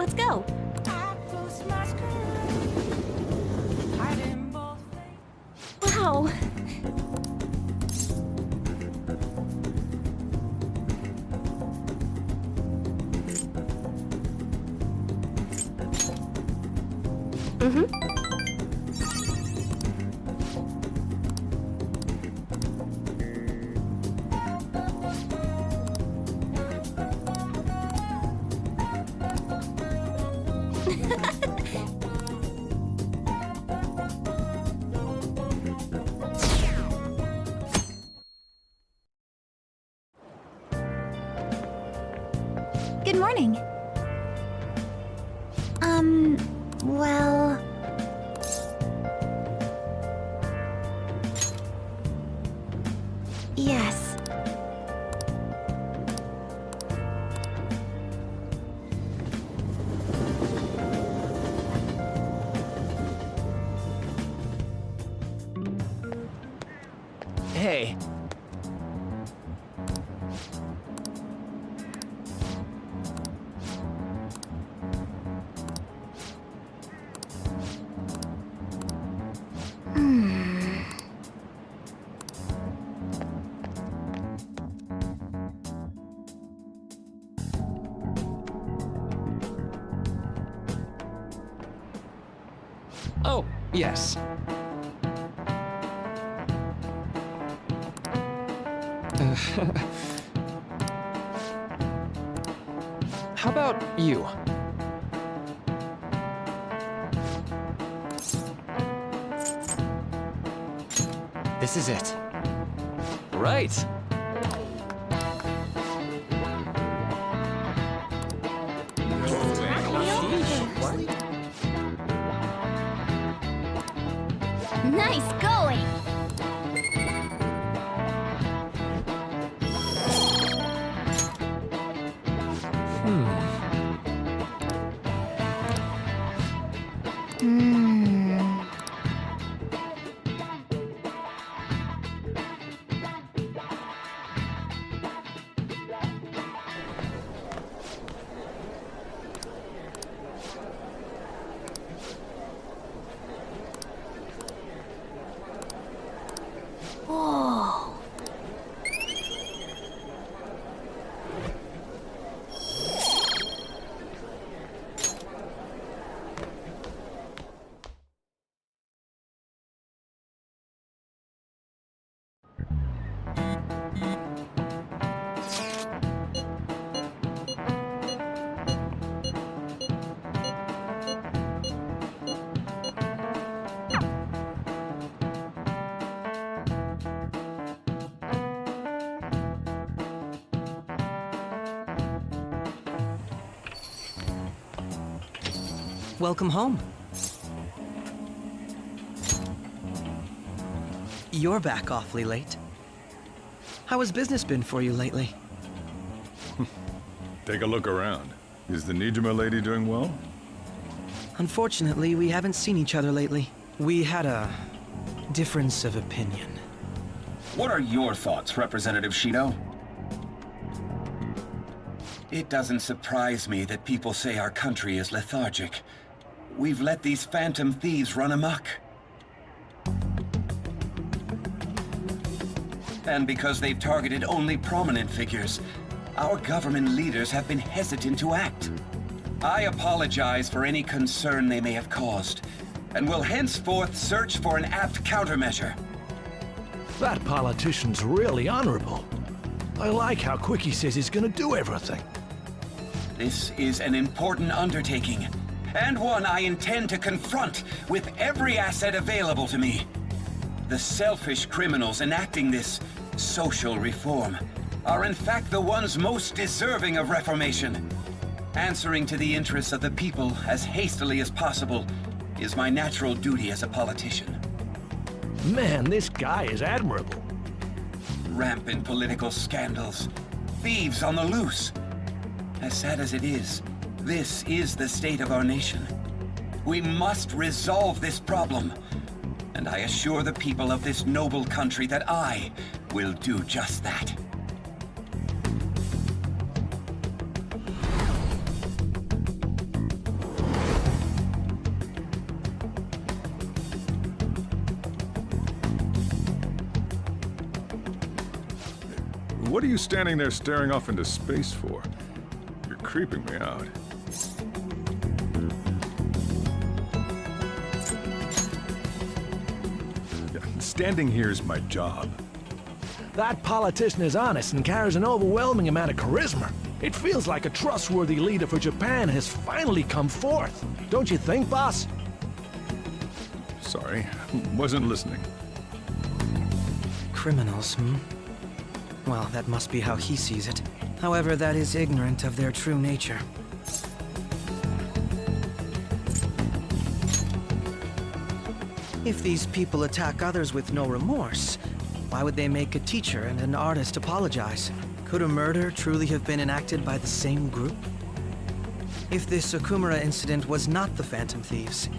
let's go. Wow. Good morning. Well... Yes. Hey. Oh, yes. How about you? This is it. Right. Nice going! Whoa. Welcome home. You're back awfully late. How has business been for you lately? Take a look around. Is the Nijima lady doing well? Unfortunately, we haven't seen each other lately. We had a difference of opinion. What are your thoughts, Representative Shido? It doesn't surprise me that people say our country is lethargic. We've let these phantom thieves run amok. And because they've targeted only prominent figures, our government leaders have been hesitant to act. I apologize for any concern they may have caused, and will henceforth search for an apt countermeasure. That politician's really honorable. I like how quick he says he's gonna do everything. This is an important undertaking, and one I intend to confront with every asset available to me. The selfish criminals enacting this social reform are in fact the ones most deserving of reformation. Answering to the interests of the people as hastily as possible is my natural duty as a politician. Man, this guy is admirable. Rampant political scandals, thieves on the loose. As sad as it is, this is the state of our nation. We must resolve this problem, and I assure the people of this noble country that I will do just that. What are you standing there staring off into space for? You're creeping me out. Yeah, standing here is my job. That politician is honest and carries an overwhelming amount of charisma. It feels like a trustworthy leader for Japan has finally come forth. Don't you think, boss? Sorry, wasn't listening. Criminals, hmm? Well, that must be how he sees it. However, that is ignorant of their true nature. If these people attack others with no remorse, why would they make a teacher and an artist apologize? Could a murder truly have been enacted by the same group? If this Okumura incident was not the Phantom Thieves,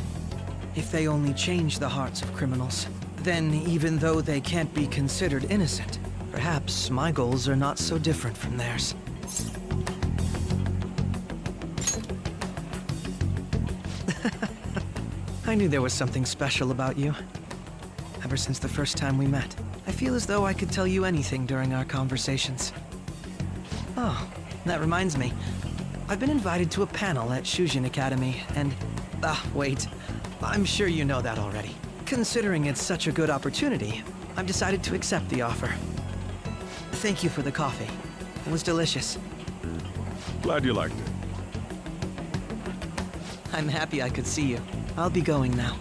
if they only changed the hearts of criminals, then even though they can't be considered innocent, perhaps my goals are not so different from theirs. I knew there was something special about you. Ever since the first time we met, I feel as though I could tell you anything during our conversations. Oh, that reminds me. I've been invited to a panel at Shujin Academy, and... wait. I'm sure you know that already. Considering it's such a good opportunity, I've decided to accept the offer. Thank you for the coffee. It was delicious. Glad you liked it. I'm happy I could see you. I'll be going now.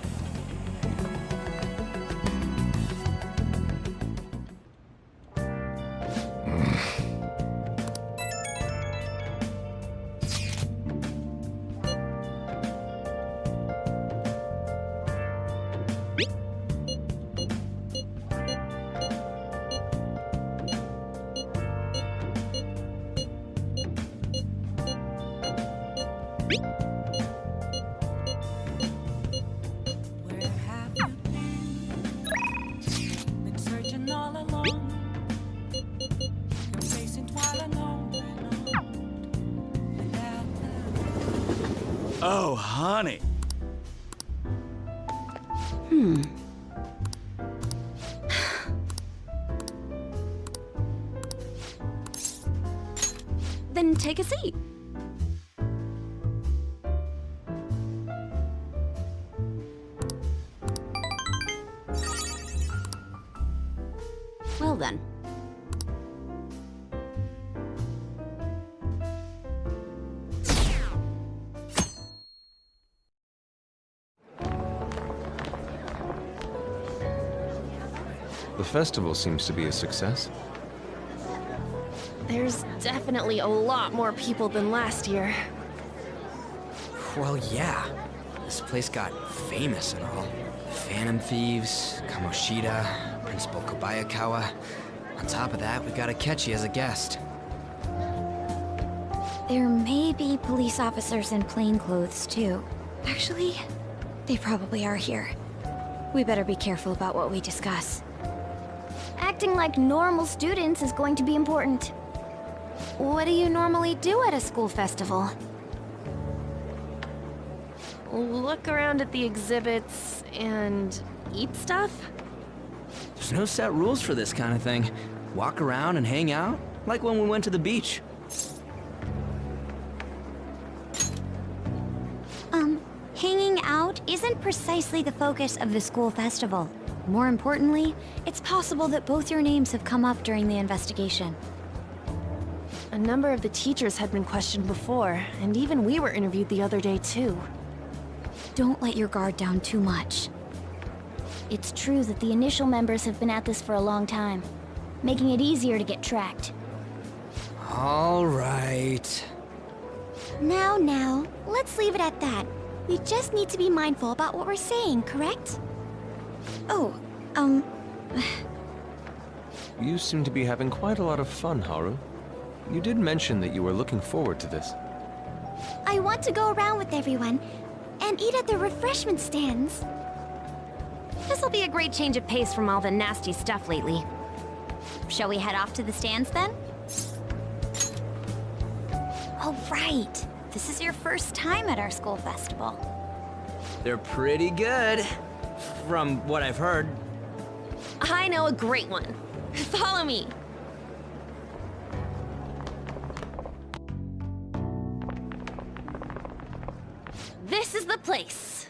Where have you been searching all along? You're facing while alone without love. Oh, honey. Then take a seat. Well then. The festival seems to be a success. There's definitely a lot more people than last year. Well, yeah. This place got famous and all. Phantom Thieves, Kamoshida, Principal Kobayakawa. On top of that, we got Akechi as a guest. There may be police officers in plain clothes, too. Actually, they probably are here. We better be careful about what we discuss. Acting like normal students is going to be important. What do you normally do at a school festival? Look around at the exhibits and eat stuff? There's no set rules for this kind of thing. Walk around and hang out, like when we went to the beach. Hanging out isn't precisely the focus of the school festival. More importantly, it's possible that both your names have come up during the investigation. A number of the teachers had been questioned before, and even we were interviewed the other day too. Don't let your guard down too much. It's true that the initial members have been at this for a long time, making it easier to get tracked. All right. Now, let's leave it at that. We just need to be mindful about what we're saying, correct? Oh, You seem to be having quite a lot of fun, Haru. You did mention that you were looking forward to this. I want to go around with everyone and eat at the refreshment stands. This'll be a great change of pace from all the nasty stuff lately. Shall we head off to the stands then? Oh, right. This is your first time at our school festival. They're pretty good, from what I've heard. I know a great one. Follow me. this is the place.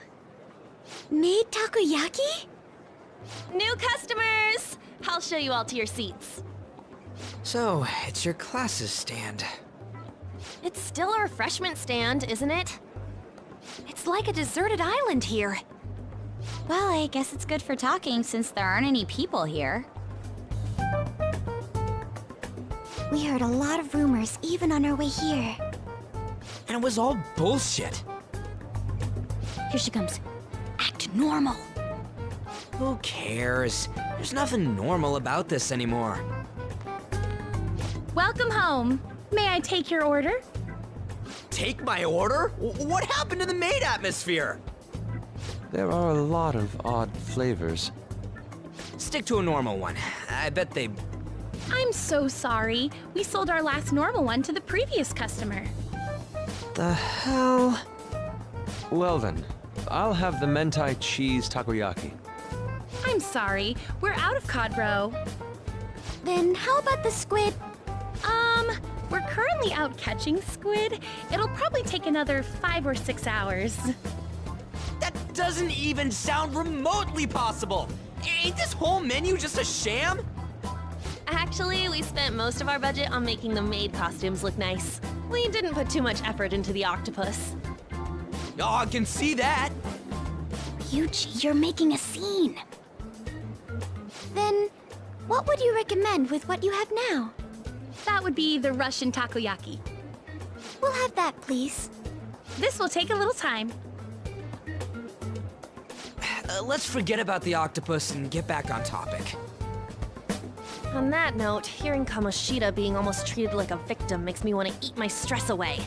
Made takoyaki? New customers! I'll show you all to your seats. So, it's your class's stand. It's still a refreshment stand, isn't it? It's like a deserted island here. Well, I guess it's good for talking since there aren't any people here. We heard a lot of rumors even on our way here. And it was all bullshit. Here she comes. Act normal. Who cares? There's nothing normal about this anymore. Welcome home. May I take your order? Take my order? What happened to the maid atmosphere? There are a lot of odd flavors. Stick to a normal one. I bet they... I'm so sorry. We sold our last normal one to the previous customer. The hell? Well then, I'll have the mentai cheese takoyaki. I'm sorry. We're out of cod roe. Then how about the squid? We're currently out catching squid. It'll probably take another 5 or 6 hours. That doesn't even sound remotely possible! Ain't this whole menu just a sham? Actually, we spent most of our budget on making the maid costumes look nice. We didn't put too much effort into the octopus. Oh, I can see that! Yuji, you're making a scene. Then, what would you recommend with what you have now? That would be the Russian takoyaki. We'll have that, please. This will take a little time. Let's forget about the octopus and get back on topic. On that note, hearing Kamoshida being almost treated like a victim makes me want to eat my stress away.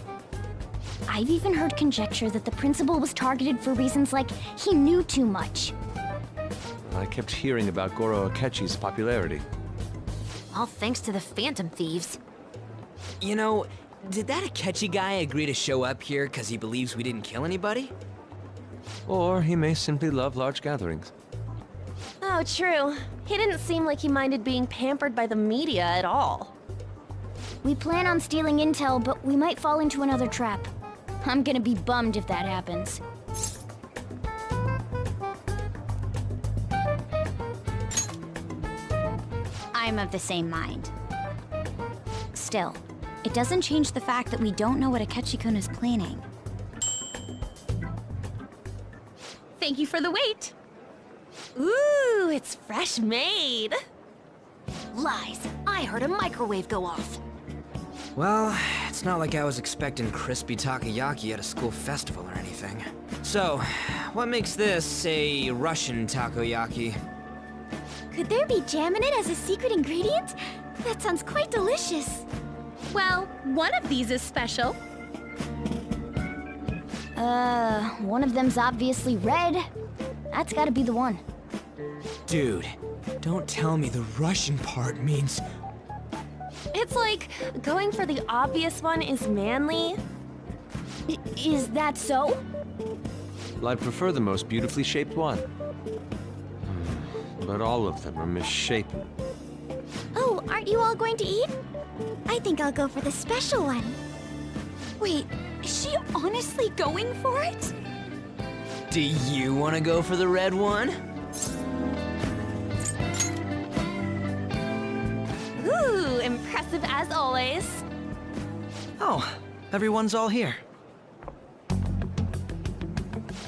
I've even heard conjecture that the principal was targeted for reasons like he knew too much. I kept hearing about Goro Akechi's popularity. All thanks to the Phantom Thieves. You know, did that Akechi guy agree to show up here because he believes we didn't kill anybody? Or he may simply love large gatherings. Oh, true. He didn't seem like he minded being pampered by the media at all. We plan on stealing intel, but we might fall into another trap. I'm gonna be bummed if that happens. I'm of the same mind. Still, it doesn't change the fact that we don't know what Akechi-kun is planning. Thank you for the wait. Ooh, it's fresh made. Lies! I heard a microwave go off. Well, it's not like I was expecting crispy takoyaki at a school festival or anything. So, what makes this a Russian takoyaki? Could there be jam in it as a secret ingredient? That sounds quite delicious. Well, one of these is special. One of them's obviously red. That's gotta be the one. Dude, don't tell me the Russian part means... It's like going for the obvious one is manly. Is that so? Well, I'd prefer the most beautifully shaped one. But all of them are misshapen. Oh, aren't you all going to eat? I think I'll go for the special one. Wait, is she honestly going for it? Do you want to go for the red one? Ooh, impressive as always. Oh, everyone's all here.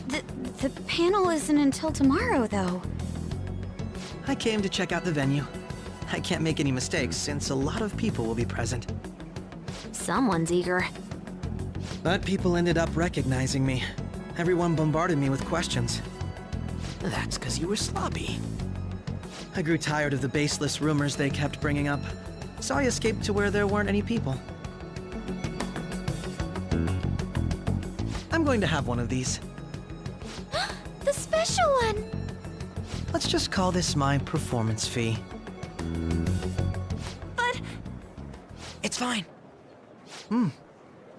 The panel isn't until tomorrow, though. I came to check out the venue. I can't make any mistakes since a lot of people will be present. Someone's eager. But people ended up recognizing me. Everyone bombarded me with questions. That's because you were sloppy. I grew tired of the baseless rumors they kept bringing up, so I escaped to where there weren't any people. I'm going to have one of these. The special one! Let's just call this my performance fee. But It's fine.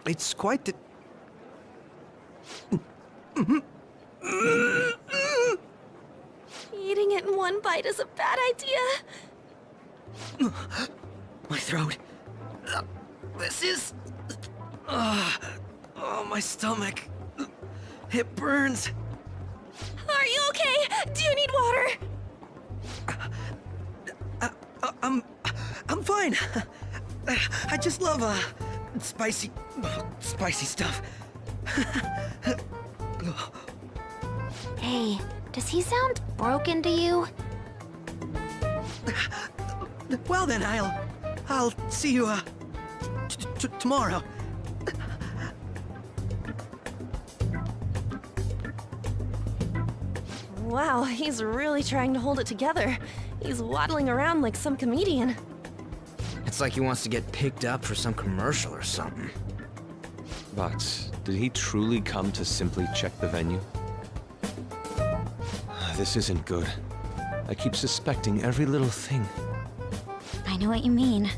It's quite the... eating it in one bite is a bad idea. My throat. This is... Oh, my stomach. It burns. Are you okay? Do you need water? I'm fine. I just love, spicy stuff. Hey, does he sound broken to you? Well then, I'll see you, tomorrow. Wow, he's really trying to hold it together. He's waddling around like some comedian. It's like he wants to get picked up for some commercial or something. But did he truly come to simply check the venue? This isn't good. I keep suspecting every little thing. I know what you mean.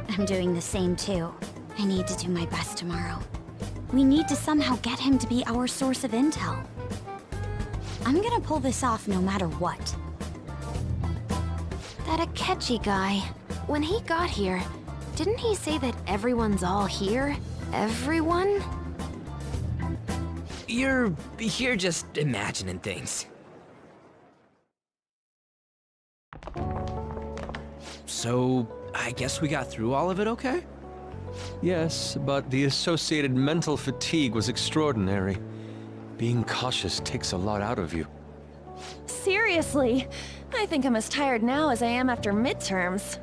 I'm doing the same too. I need to do my best tomorrow. We need to somehow get him to be our source of intel. I'm gonna pull this off no matter what. That Akechi guy, when he got here, didn't he say that everyone's all here? Everyone? You're just imagining things. So, I guess we got through all of it okay? Yes, but the associated mental fatigue was extraordinary. Being cautious takes a lot out of you. Seriously, I think I'm as tired now as I am after midterms.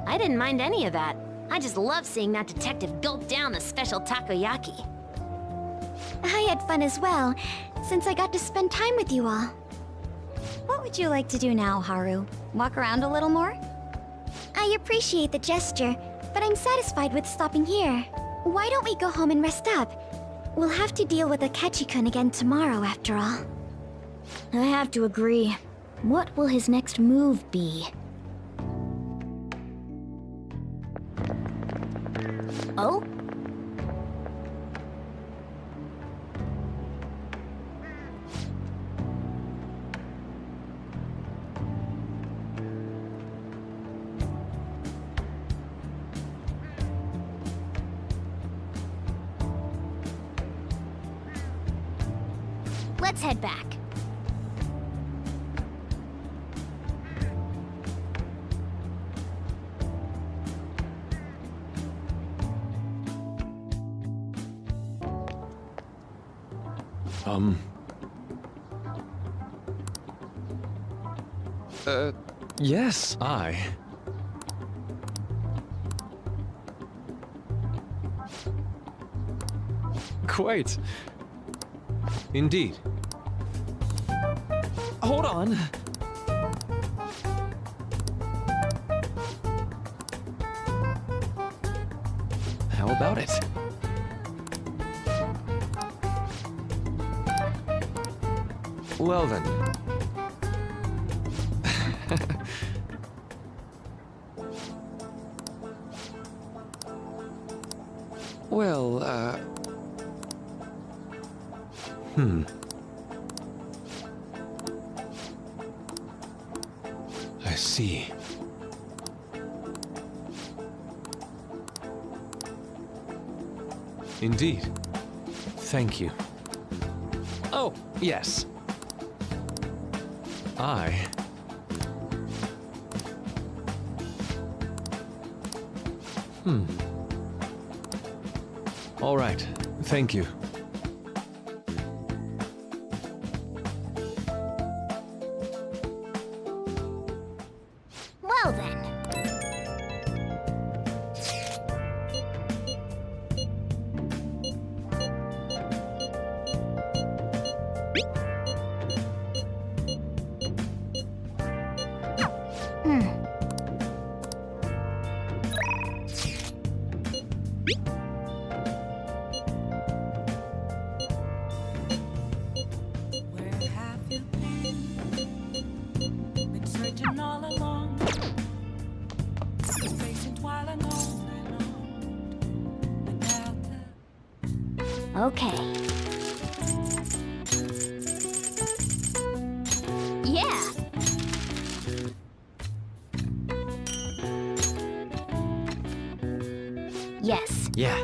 I didn't mind any of that. I just love seeing that detective gulp down the special takoyaki. I had fun as well, since I got to spend time with you all. What would you like to do now, Haru? Walk around a little more? I appreciate the gesture, but I'm satisfied with stopping here. Why don't we go home and rest up? We'll have to deal with Akechi-kun again tomorrow, after all. I have to agree. What will his next move be? Oh? Let's head back. Yes, Quite. Indeed. Hold on. How about it? Well then. Well, I see. Indeed. Thank you. Oh, yes. All right. Thank you. Well then. Where have you been searching all along, facing twilight alone, without the Okay. Yeah. Yes. Yeah.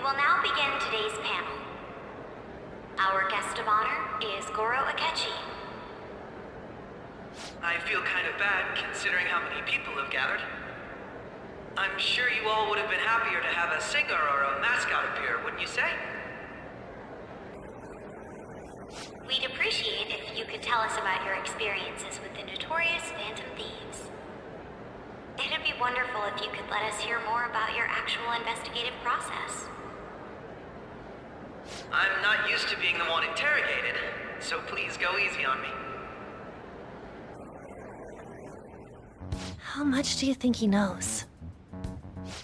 We will now begin today's panel. Our guest of honor is Goro Akechi. I feel kind of bad considering how many people have gathered. I'm sure you all would have been happier to have a singer or a mascot appear, wouldn't you say? We'd appreciate if you could tell us about your experiences with the notorious Phantom Thieves. It'd be wonderful if you could let us hear more about your actual investigative process. I'm not used to being the one interrogated, so please go easy on me. How much do you think he knows?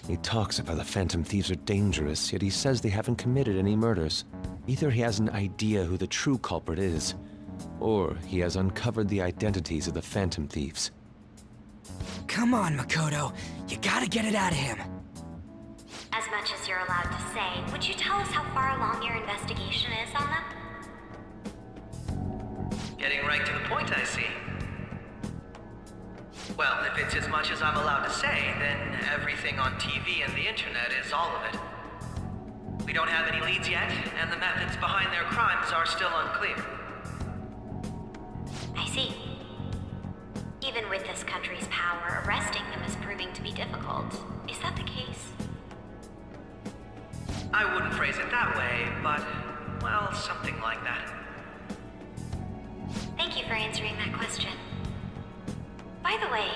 He talks about the Phantom Thieves are dangerous, yet he says they haven't committed any murders. Either he has an idea who the true culprit is, or he has uncovered the identities of the Phantom Thieves. Come on, Makoto. You gotta get it out of him. As much as you're allowed to say, would you tell us how far along your investigation is on them? Getting right to the point, I see. Well, if it's as much as I'm allowed to say, then everything on TV and the internet is all of it. We don't have any leads yet, and the methods behind their crimes are still unclear. I see. Even with this country's power, arresting them is proving to be difficult. Is that the case? I wouldn't phrase it that way, but, well, something like that. Thank you for answering that question. By the way,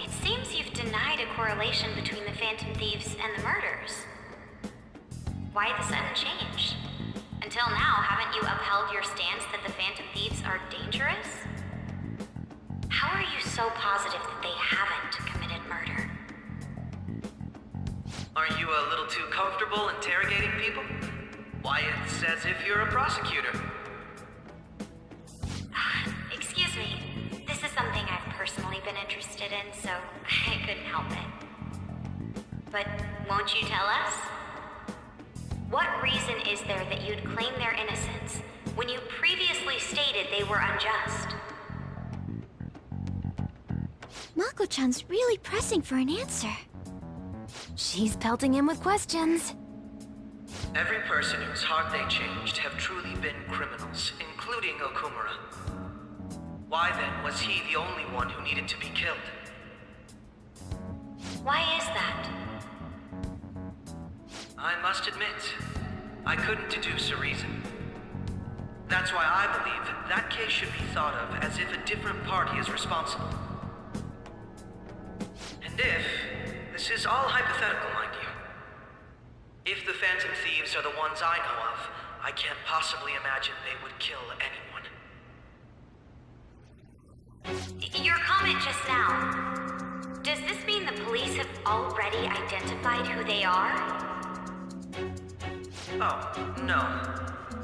it seems you've denied a correlation between the Phantom Thieves and the murders. Why the sudden change? Until now, haven't you upheld your stance that the Phantom Thieves are dangerous? How are you so positive that they haven't committed murder? Aren't you a little too comfortable interrogating people? Why, it's as if you're a prosecutor. Excuse me. This is something I've personally been interested in, so I couldn't help it. But won't you tell us? What reason is there that you'd claim their innocence when you previously stated they were unjust? Mako-chan's really pressing for an answer. She's pelting him with questions. Every person whose heart they changed have truly been criminals, including Okumura. Why then was he the only one who needed to be killed? Why is that? I must admit, I couldn't deduce a reason. That's why I believe that case should be thought of as if a different party is responsible. And if, this is all hypothetical, mind you, if the Phantom Thieves are the ones I know of, I can't possibly imagine they would kill anyone. Your comment just now, does this mean the police have already identified who they are? Oh, no.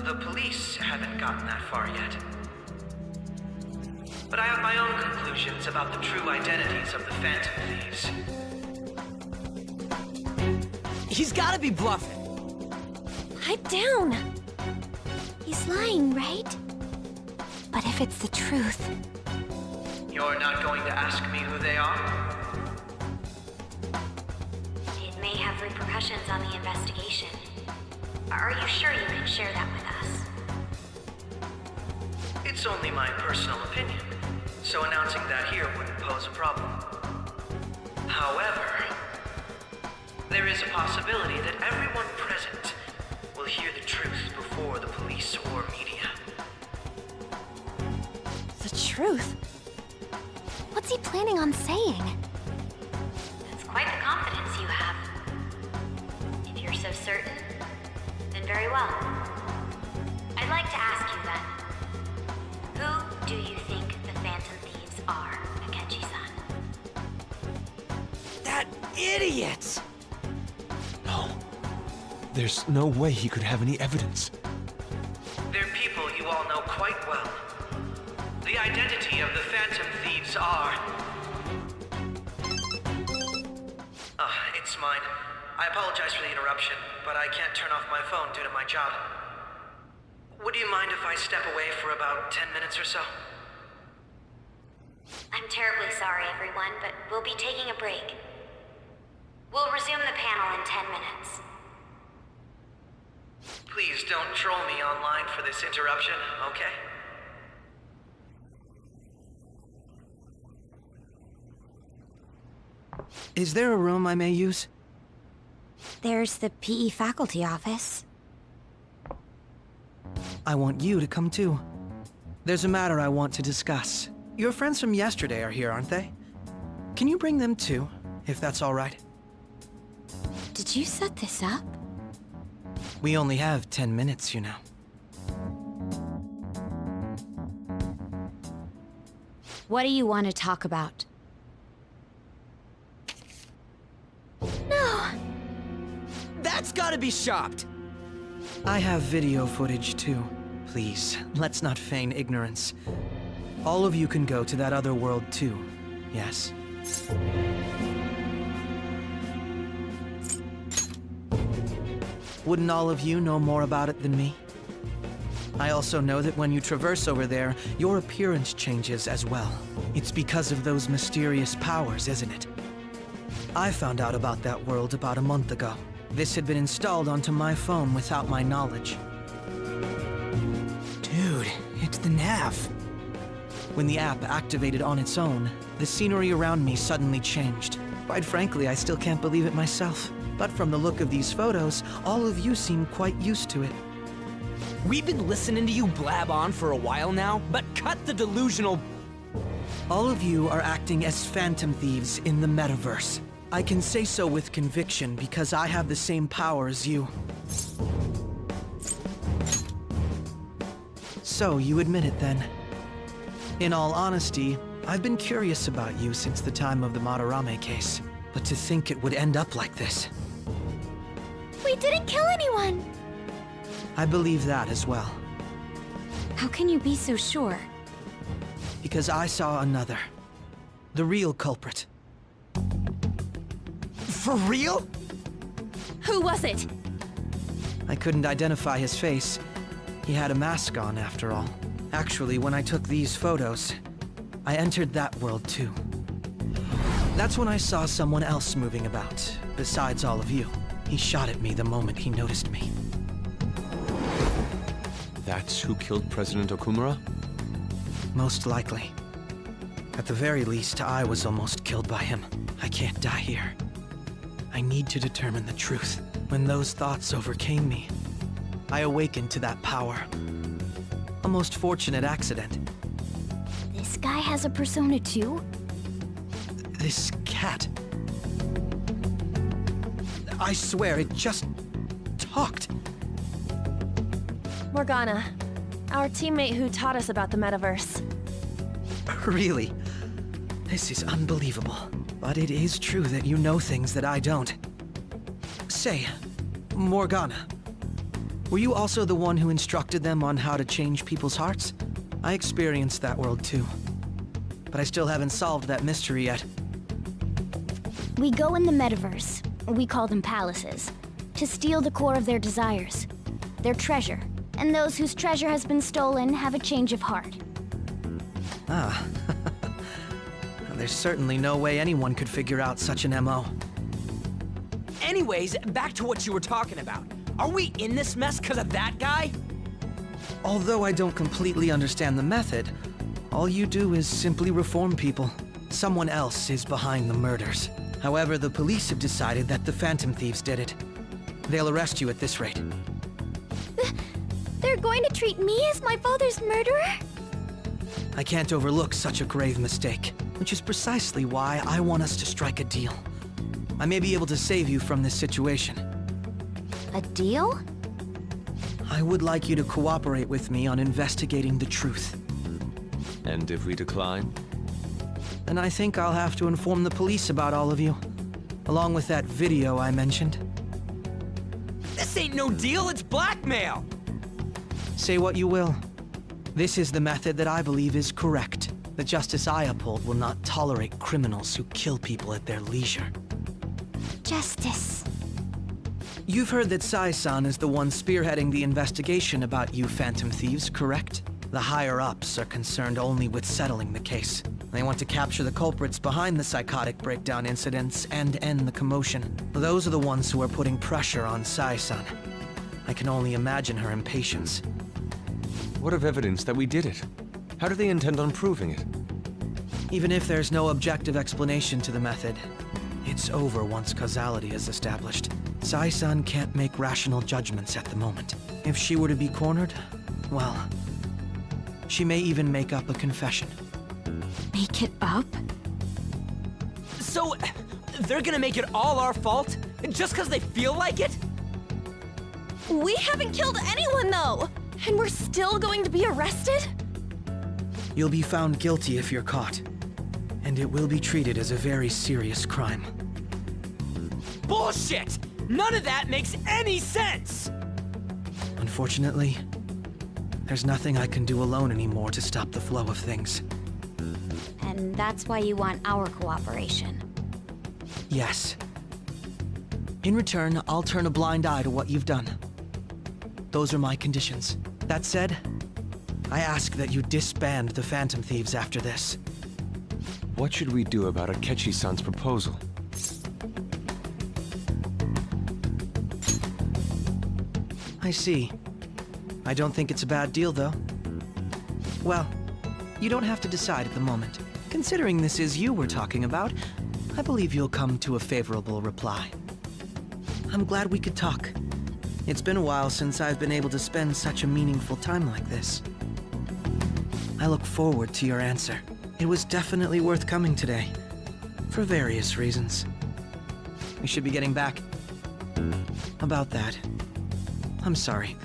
The police haven't gotten that far yet. But I have my own conclusions about the true identities of the Phantom Thieves. He's gotta be bluffing. Pipe down. He's lying, right? But if it's the truth... You're not going to ask me who they are? It may have repercussions on the investigation. Are you sure you can share that with us? It's only my personal opinion, so announcing that here wouldn't pose a problem. However, there is a possibility that everyone present will hear the truth before the police or media. The truth? What's he planning on saying? That's quite the confidence you have. If you're so certain, then very well. I'd like to ask you then, who do you think the Phantom Thieves are, Akechi-san? That idiot! No. There's no way he could have any evidence. They're people you all know quite well. The identity of the Phantom Thieves are... it's mine. I apologize for the interruption, but I can't turn off my phone due to my job. Would you mind if I step away for about 10 minutes or so? I'm terribly sorry, everyone, but we'll be taking a break. We'll resume the panel in 10 minutes. Please don't troll me online for this interruption, okay? Is there a room I may use? There's the PE faculty office. I want you to come too. There's a matter I want to discuss. Your friends from yesterday are here, aren't they? Can you bring them too, if that's all right? Did you set this up? We only have 10 minutes, you know. What do you want to talk about? That's gotta be shopped! I have video footage too. Please, let's not feign ignorance. All of you can go to that other world too, yes? Wouldn't all of you know more about it than me? I also know that when you traverse over there, your appearance changes as well. It's because of those mysterious powers, isn't it? I found out about that world about a month ago. This had been installed onto my phone without my knowledge. Dude, it's the nav. When the app activated on its own, the scenery around me suddenly changed. Quite frankly, I still can't believe it myself. But from the look of these photos, all of you seem quite used to it. We've been listening to you blab on for a while now, but cut the delusional... All of you are acting as phantom thieves in the metaverse. I can say so with conviction because I have the same power as you. So, you admit it then. In all honesty, I've been curious about you since the time of the Madarame case. But to think it would end up like this. We didn't kill anyone! I believe that as well. How can you be so sure? Because I saw another. The real culprit. For real? Who was it? I couldn't identify his face. He had a mask on, after all. Actually, when I took these photos, I entered that world too. That's when I saw someone else moving about, besides all of you. He shot at me the moment he noticed me. That's who killed President Okumura? Most likely. At the very least, I was almost killed by him. I can't die here. I need to determine the truth. When those thoughts overcame me, I awakened to that power. A most fortunate accident. This guy has a persona too? This cat. I swear, it just talked. Morgana, our teammate who taught us about the metaverse. Really? This is unbelievable. But it is true that you know things that I don't. Say, Morgana, were you also the one who instructed them on how to change people's hearts? I experienced that world too. But I still haven't solved that mystery yet. We go in the metaverse, we call them palaces, to steal the core of their desires, their treasure. And those whose treasure has been stolen have a change of heart. Ah. There's certainly no way anyone could figure out such an MO. Anyways, back to what you were talking about. Are we in this mess because of that guy? Although I don't completely understand the method, all you do is simply reform people. Someone else is behind the murders. However, the police have decided that the Phantom Thieves did it. They'll arrest you at this rate. They're going to treat me as my father's murderer? I can't overlook such a grave mistake, which is precisely why I want us to strike a deal. I may be able to save you from this situation. A deal? I would like you to cooperate with me on investigating the truth. And if we decline? Then I think I'll have to inform the police about all of you, along with that video I mentioned. This ain't no deal, it's blackmail! Say what you will. This is the method that I believe is correct. The justice I uphold will not tolerate criminals who kill people at their leisure. Justice. You've heard that Sai-san is the one spearheading the investigation about you Phantom Thieves, correct? The higher-ups are concerned only with settling the case. They want to capture the culprits behind the psychotic breakdown incidents and end the commotion. Those are the ones who are putting pressure on Sai-san. I can only imagine her impatience. What of evidence that we did it? How do they intend on proving it? Even if there's no objective explanation to the method, it's over once causality is established. Sai-san can't make rational judgments at the moment. If she were to be cornered, well, she may even make up a confession. Make it up? So, they're gonna make it all our fault? Just because they feel like it? We haven't killed anyone, though! And we're still going to be arrested? You'll be found guilty if you're caught, and it will be treated as a very serious crime. Bullshit! None of that makes any sense! Unfortunately, there's nothing I can do alone anymore to stop the flow of things. And that's why you want our cooperation. Yes. In return, I'll turn a blind eye to what you've done. Those are my conditions. That said, I ask that you disband the Phantom Thieves after this. What should we do about Akechi-san's proposal? I see. I don't think it's a bad deal, though. Well, you don't have to decide at the moment. Considering this is you we're talking about, I believe you'll come to a favorable reply. I'm glad we could talk. It's been a while since I've been able to spend such a meaningful time like this. I look forward to your answer. It was definitely worth coming today, for various reasons. We should be getting back. About that, I'm sorry.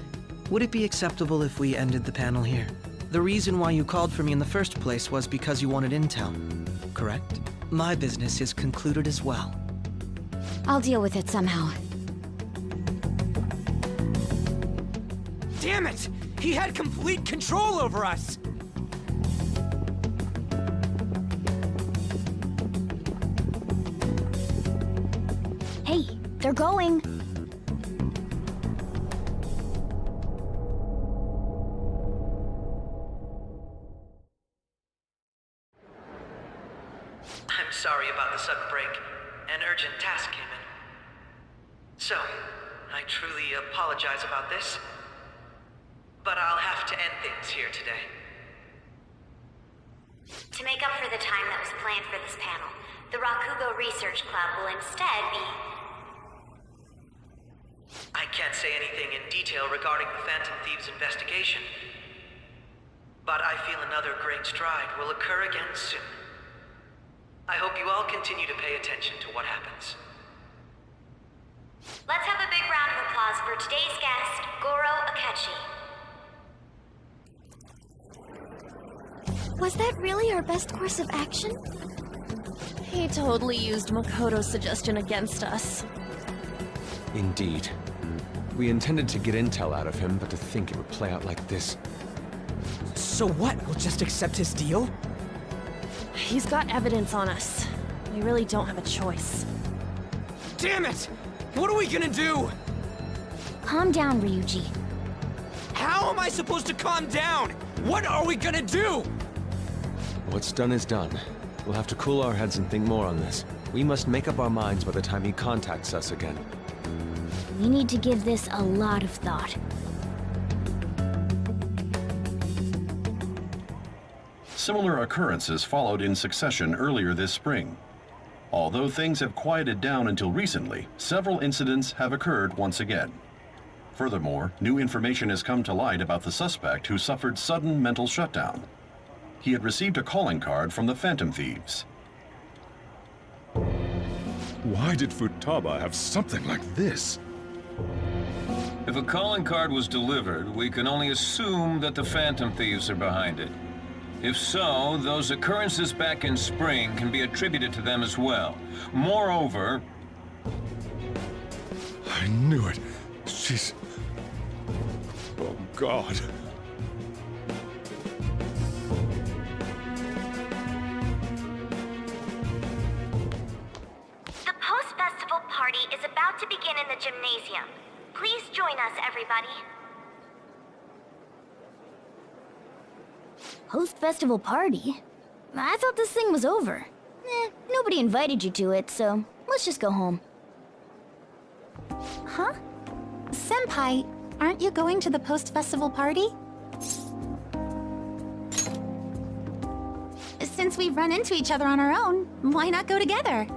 Would it be acceptable if we ended the panel here? The reason why you called for me in the first place was because you wanted intel, correct? My business is concluded as well. I'll deal with it somehow. Damn it! He had complete control over us! Hey, they're going! I'm sorry about the sudden break. An urgent task came in. So, I truly apologize about this, but I'll have to end things here today. To make up for the time that was planned for this panel, the Rakugo Research Club will instead be... I can't say anything in detail regarding the Phantom Thieves investigation, but I feel another great stride will occur again soon. I hope you all continue to pay attention to what happens. Let's have a big round of applause for today's guest, Goro Akechi. Was that really our best course of action? He totally used Makoto's suggestion against us. Indeed. We intended to get intel out of him, but to think it would play out like this. So what? We'll just accept his deal? He's got evidence on us. We really don't have a choice. Damn it! What are we gonna do? Calm down, Ryuji. How am I supposed to calm down? What are we gonna do? What's done is done. We'll have to cool our heads and think more on this. We must make up our minds by the time he contacts us again. We need to give this a lot of thought. Similar occurrences followed in succession earlier this spring. Although things have quieted down until recently, several incidents have occurred once again. Furthermore, new information has come to light about the suspect who suffered sudden mental shutdown. He had received a calling card from the Phantom Thieves. Why did Futaba have something like this? If a calling card was delivered, we can only assume that the Phantom Thieves are behind it. If so, those occurrences back in spring can be attributed to them as well. Moreover... I knew it. She's... Oh, God. The post-festival party is about to begin in the gymnasium. Please join us, everybody. Post-festival party? I thought this thing was over. Nobody invited you to it, so let's just go home. Huh? Senpai, aren't you going to the post-festival party? Since we've run into each other on our own, why not go together?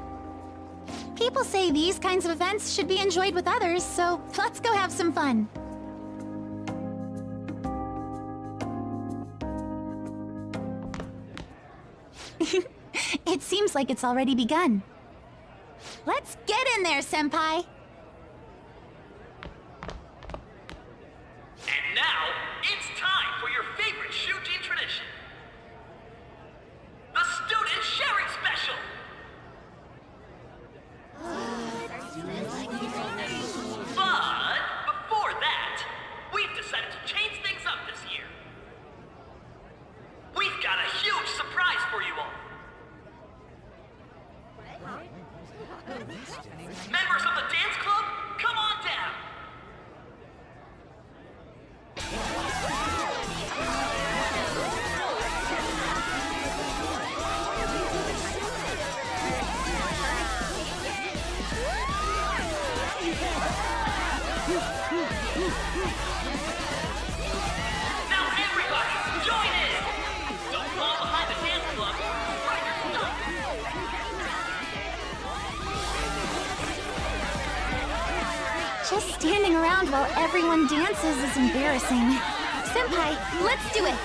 People say these kinds of events should be enjoyed with others, so let's go have some fun. It seems like it's already begun. Let's get in there, Senpai! And now, it's time for your favorite Shuji tradition. The Student Sharing Special! But before that, we've decided to change things up this year. We've got a huge surprise for you all. Members of the dance club, come on down. Now everybody, join in! Don't fall behind the dance club. Find your stuff. Just standing around while everyone dances is embarrassing. Senpai, let's do it!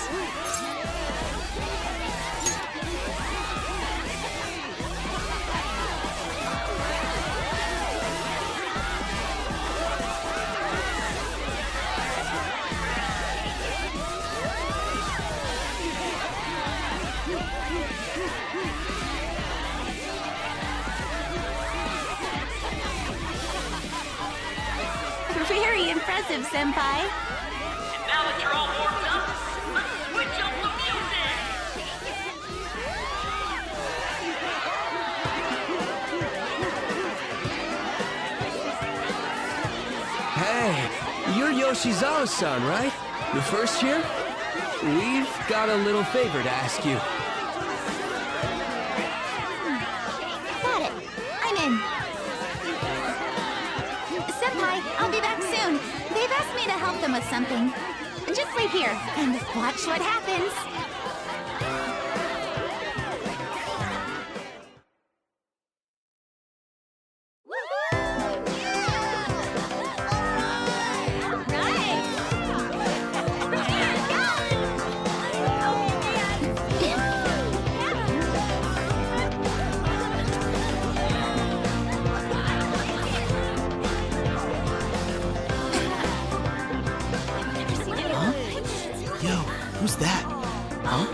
Very impressive, Senpai. And now that you're all warmed up, let's switch up the music! Hey, you're Yoshizawa-san, right? The first year? We've got a little favor to ask you. Got it. I'm in. Senpai, I'll be back soon. They've asked me to help them with something. Just wait here and watch what happens. Yo, who's that? Huh?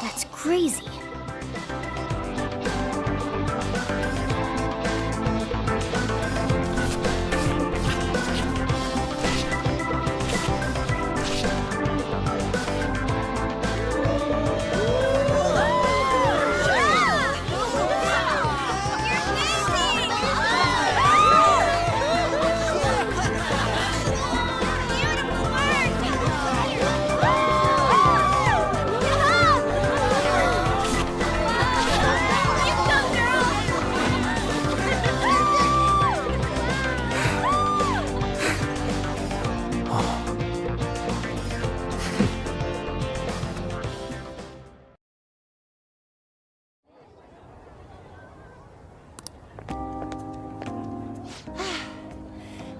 That's crazy.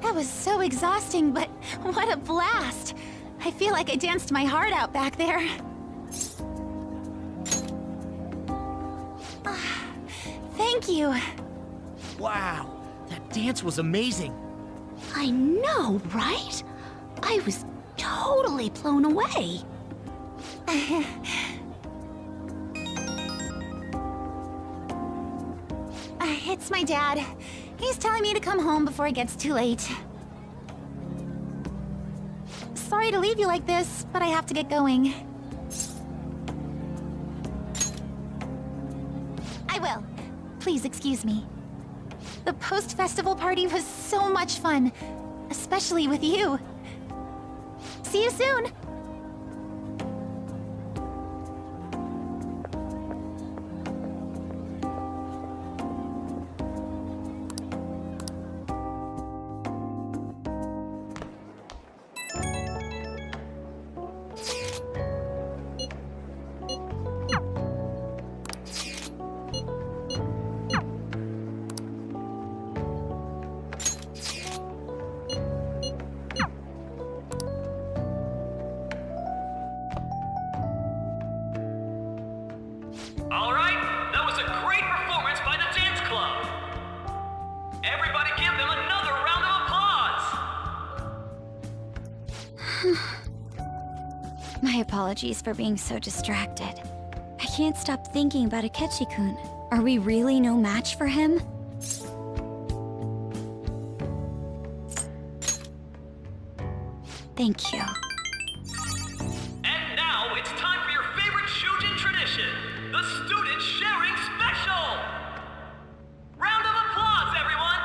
That was so exhausting, but what a blast! I feel like I danced my heart out back there. Thank you. Wow, that dance was amazing. I know, right? I was totally blown away. It's my dad. He's telling me to come home before it gets too late. sorry to leave you like this, but I have to get going. I will. Please excuse me. The post-festival party was so much fun, especially with you. See you soon! All right, that was a great performance by the dance club. Everybody give them another round of applause. My apologies for being so distracted. I can't stop thinking about Akechi-kun. Are we really no match for him? Thank you. And now it's time for your favorite Shujin tradition, the student sharing special. Round of applause, everyone.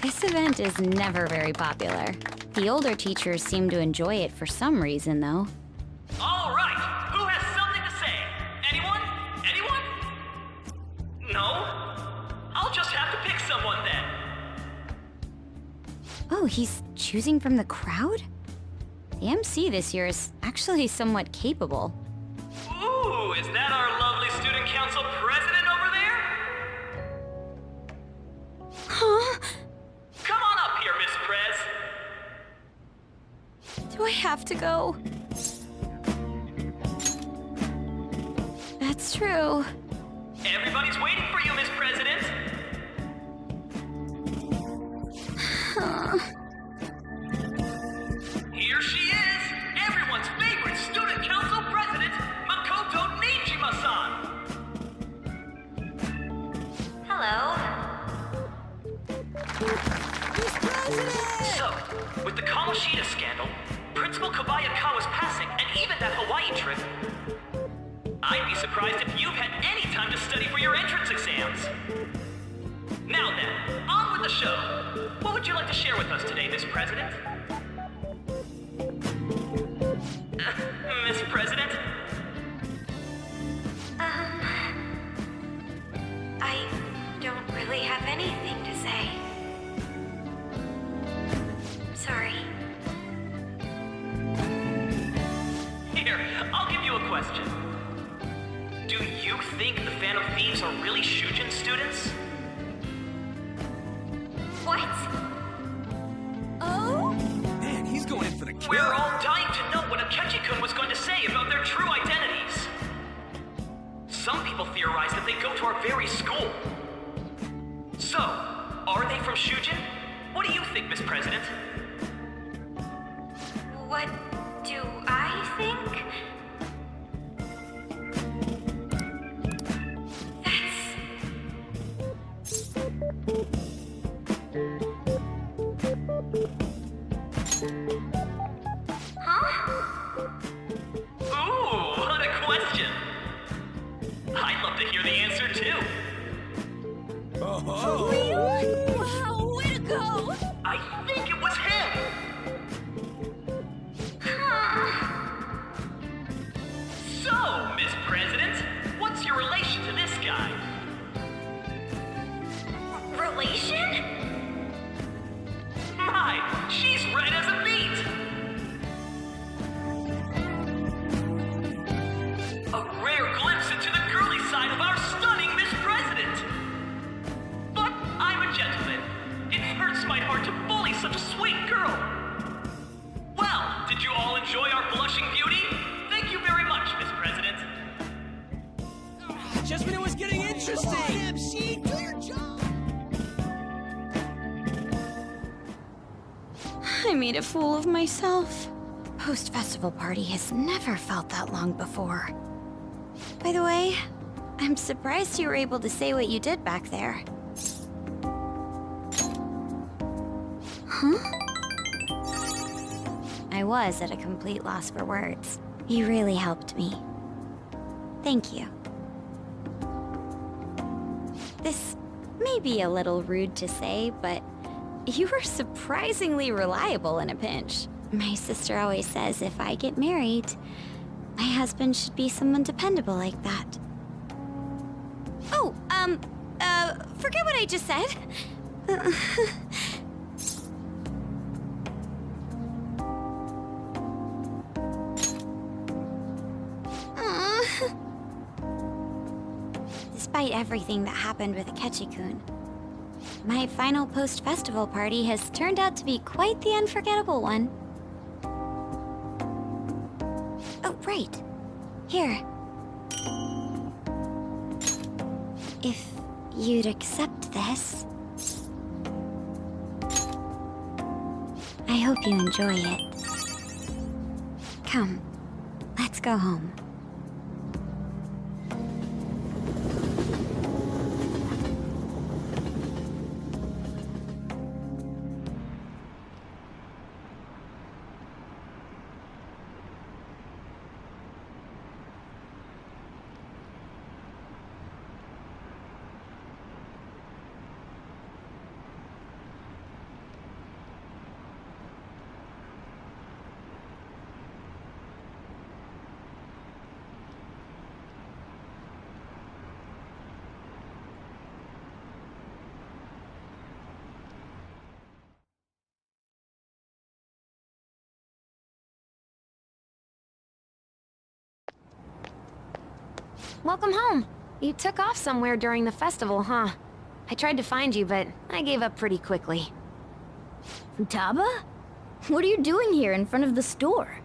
This event is never very popular. The older teachers seem to enjoy it for some reason, though. All right, who has something to say? Anyone? Anyone? No? I'll just have to pick someone then. Oh, he's choosing from the crowd? The MC this year is actually somewhat capable. Ooh, is that our lovely student council president over there? Huh? Come on up here, Miss Prez. Do I have to go? That's true. Everybody's waiting for you, Miss President. Here she is, everyone's favorite student council president, Makoto Nijima-san. Hello. So, with the Kamoshida scandal, Principal Kobayakawa's passing, and even that Hawaii trip, I'd be surprised if you've had any time to study for your entrance exams. Now then, on with the show. What would you like to share with us today, Miss President? Miss President? I don't really have anything to say. Sorry. Here, I'll give you a question. Do you think the Phantom Thieves are really Shujin students? What? Oh? Man, he's going in for the kill. We're all dying to know what Akechi-kun was going to say about their true identities. Some people theorize that they go to our very school. So, are they from Shujin? What do you think, Miss President? What do I think? Ooh, what a question! I'd love to hear the answer too. Oh. Wow, way to go! I think it was him! So, Miss President, what's your relation to this guy? Relation? My, she's red as a beet! A rare glimpse into the girly side of our stunning Miss President! But I'm a gentleman. It hurts my heart to bully such a sweet girl. Well, did you all enjoy our blushing beauty? Thank you very much, Miss President. Just when it was getting interesting. Come on, MC, do your job. I made a fool of myself. Post-festival party has never felt that long before. By the way, I'm surprised you were able to say what you did back there. Huh? I was at a complete loss for words. You really helped me. Thank you. This may be a little rude to say, but you were surprisingly reliable in a pinch. My sister always says if I get married, my husband should be someone dependable like that. Oh, forget what I just said. Despite everything that happened with Akechi-kun, my final post-festival party has turned out to be quite the unforgettable one. Oh, right. Here. If you'd accept this... I hope you enjoy it. Come, let's go home. Welcome home. You took off somewhere during the festival, huh? I tried to find you, but I gave up pretty quickly. Futaba? What are you doing here in front of the store?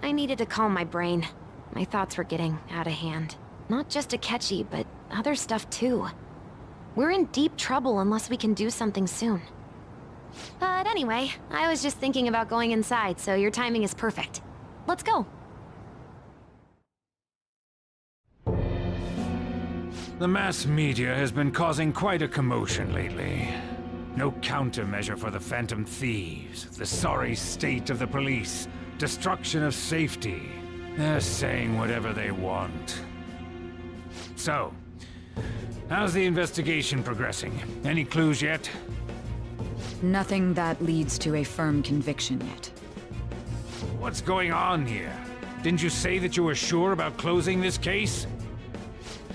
I needed to calm my brain. My thoughts were getting out of hand. Not just Akechi, but other stuff too. We're in deep trouble unless we can do something soon. But anyway, I was just thinking about going inside, so your timing is perfect. Let's go. The mass media has been causing quite a commotion lately. No countermeasure for the Phantom Thieves, the sorry state of the police, destruction of safety. They're saying whatever they want. So, how's the investigation progressing? Any clues yet? Nothing that leads to a firm conviction yet. What's going on here? Didn't you say that you were sure about closing this case?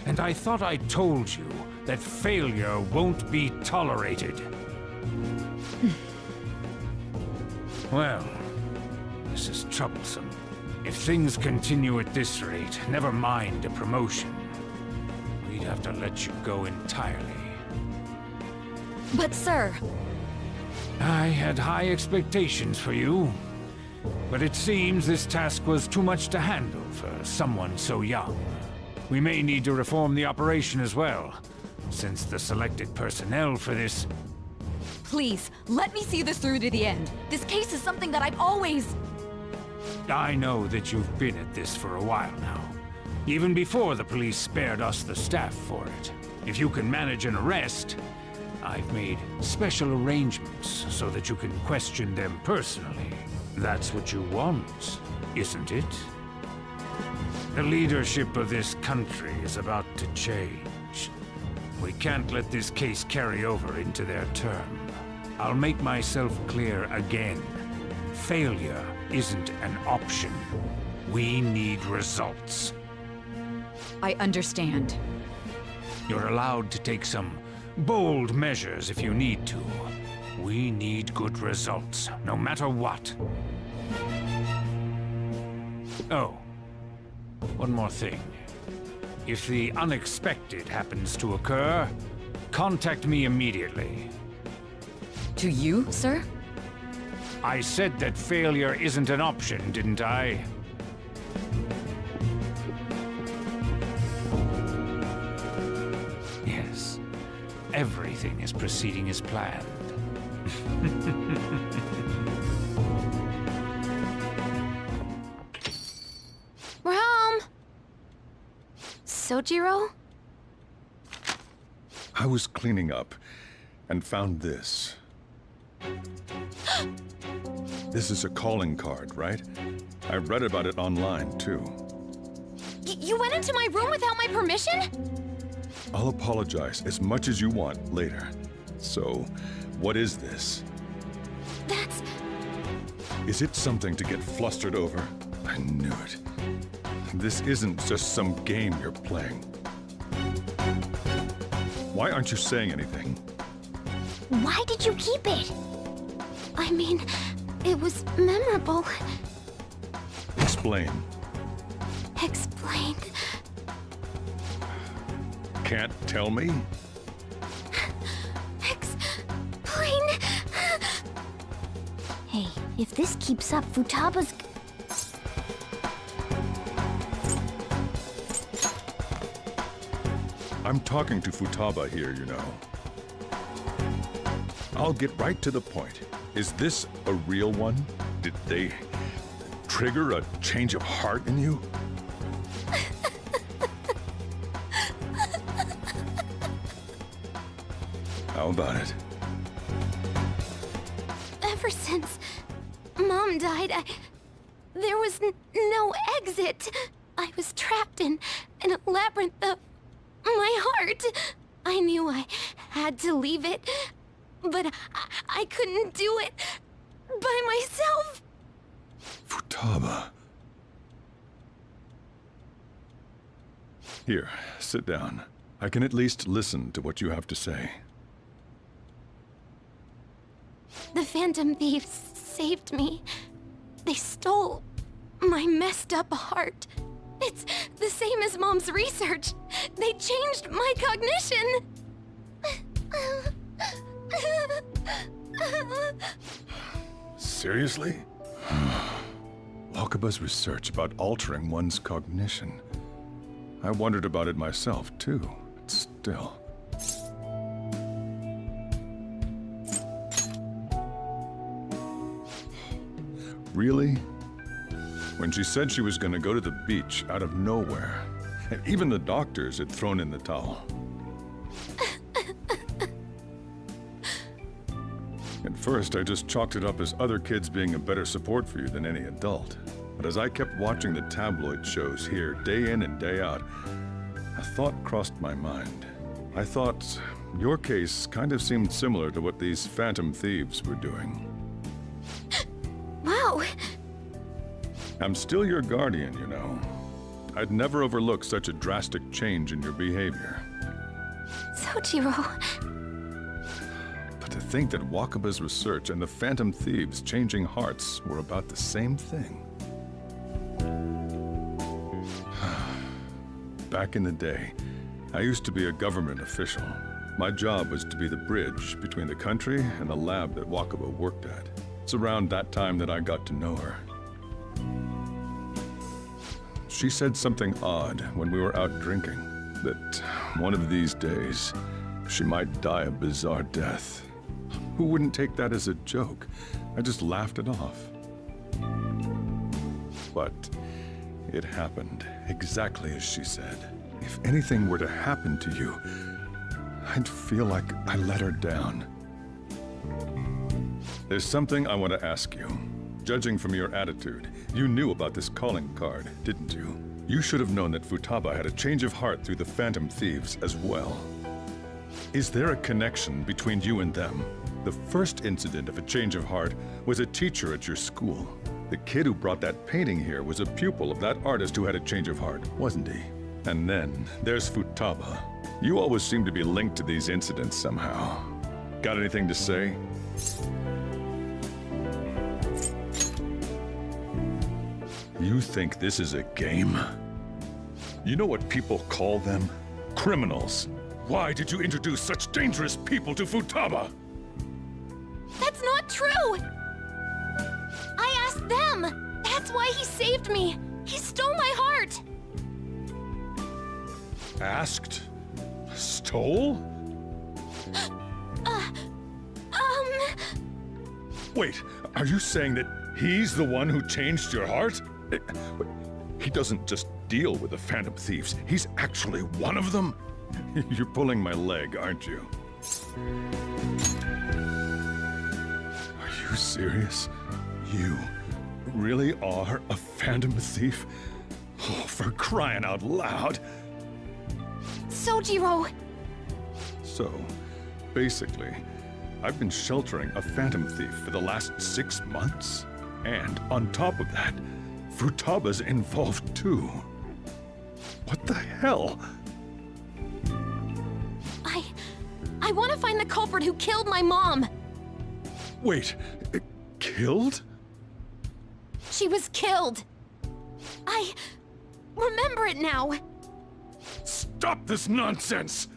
And I thought I told you that failure won't be tolerated. Well, this is troublesome. If things continue at this rate, never mind a promotion. We'd have to let you go entirely. But sir... I had high expectations for you. But it seems this task was too much to handle for someone so young. We may need to reform the operation as well, since the selected personnel for this... Please, let me see this through to the end. This case is something that I've always... I know that you've been at this for a while now. Even before the police spared us the staff for it. If you can manage an arrest, I've made special arrangements so that you can question them personally. That's what you want, isn't it? The leadership of this country is about to change. We can't let this case carry over into their term. I'll make myself clear again. Failure isn't an option. We need results. I understand. You're allowed to take some bold measures if you need to. We need good results, no matter what. Oh. One more thing. If the unexpected happens to occur, contact me immediately. To you, sir? I said that failure isn't an option, didn't I? Yes. Everything is proceeding as planned. We're home! Sojiro? I was cleaning up and found this. This is a calling card, right? I read about it online, too. You went into my room without my permission? I'll apologize as much as you want later. So, what is this? That's... Is it something to get flustered over? I knew it. This isn't just some game you're playing. Why aren't you saying anything? Why did you keep it? I mean, it was memorable. Explain. Explain. Can't tell me? Explain. Hey, if this keeps up, Futaba's... I'm talking to Futaba here, you know. I'll get right to the point. Is this a real one? Did they trigger a change of heart in you? How about it? Ever since Mom died, there was no exit. I was trapped in a labyrinth of my heart. I knew I had to leave it, but I couldn't do it by myself. Futaba. Here, sit down. I can at least listen to what you have to say. The Phantom Thieves saved me. They stole my messed up heart. It's the same as Mom's research. They changed my cognition. Seriously? Wakaba's research about altering one's cognition. I wondered about it myself, too. But still. Really? When she said she was going to go to the beach out of nowhere, and even the doctors had thrown in the towel. At first, I just chalked it up as other kids being a better support for you than any adult. But as I kept watching the tabloid shows here day in and day out, a thought crossed my mind. I thought your case kind of seemed similar to what these Phantom Thieves were doing. Wow. I'm still your guardian, you know. I'd never overlook such a drastic change in your behavior. Sojiro. But to think that Wakaba's research and the Phantom Thieves changing hearts were about the same thing. Back in the day, I used to be a government official. My job was to be the bridge between the country and the lab that Wakaba worked at. It's around that time that I got to know her. She said something odd when we were out drinking, that one of these days, she might die a bizarre death. Who wouldn't take that as a joke? I just laughed it off. But it happened exactly as she said. If anything were to happen to you, I'd feel like I let her down. There's something I want to ask you. Judging from your attitude, you knew about this calling card, didn't you? You should have known that Futaba had a change of heart through the Phantom Thieves as well. Is there a connection between you and them? The first incident of a change of heart was a teacher at your school. The kid who brought that painting here was a pupil of that artist who had a change of heart, wasn't he? And then there's Futaba. You always seem to be linked to these incidents somehow. Got anything to say? You think this is a game? You know what people call them? Criminals. Why did you introduce such dangerous people to Futaba? That's not true! I asked them! That's why he saved me! He stole my heart! Asked? Stole? Wait, are you saying that he's the one who changed your heart? He doesn't just deal with the Phantom Thieves. He's actually one of them? You're pulling my leg, aren't you? you serious? You really are a phantom thief? Oh, for crying out loud! Sojiro! So, basically, I've been sheltering a phantom thief for the last 6 months. And on top of that, Futaba's involved too. What the hell? I want to find the culprit who killed my mom! Wait, killed? She was killed! I remember it now! Stop this nonsense!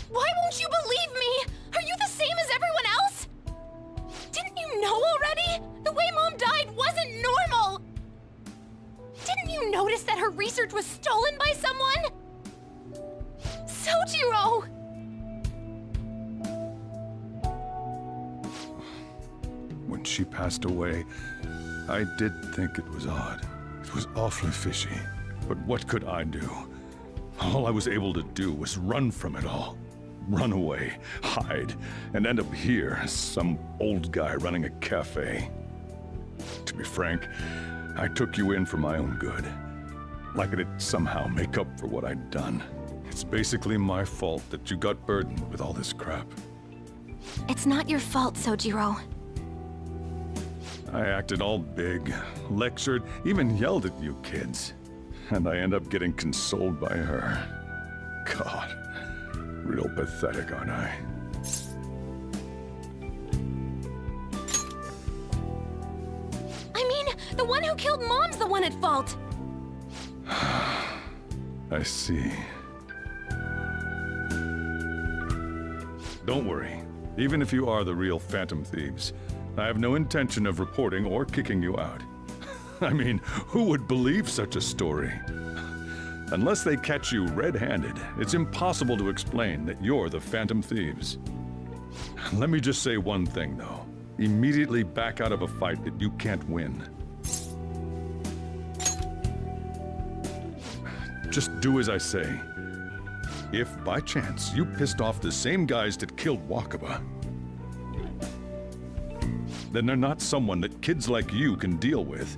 Why won't you believe me? Are you the same as everyone else? Didn't you know already? The way Mom died wasn't normal! Didn't you notice that her research was stolen by someone? Sojiro! When she passed away, I did think it was odd. It was awfully fishy. But what could I do? All I was able to do was run from it all. Run away, hide, and end up here as some old guy running a cafe. To be frank, I took you in for my own good. Like it'd somehow make up for what I'd done. It's basically my fault that you got burdened with all this crap. It's not your fault, Sojiro. I acted all big, lectured, even yelled at you kids. And I end up getting consoled by her. God, real pathetic, aren't I? I mean, the one who killed Mom's the one at fault! I see. Don't worry. Even if you are the real phantom thieves, I have no intention of reporting or kicking you out. I mean, who would believe such a story? Unless they catch you red-handed, it's impossible to explain that you're the phantom thieves. Let me just say one thing, though. Immediately back out of a fight that you can't win. Just do as I say. If, by chance, you pissed off the same guys that killed Wakaba, then they're not someone that kids like you can deal with.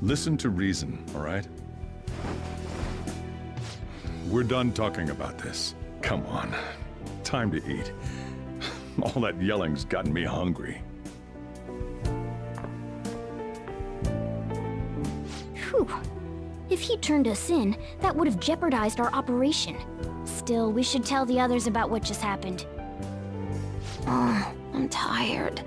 Listen to reason, all right? We're done talking about this. Come on. Time to eat. All that yelling's gotten me hungry. Whew. If he turned us in, that would have jeopardized our operation. Still, we should tell the others about what just happened. Oh, I'm tired.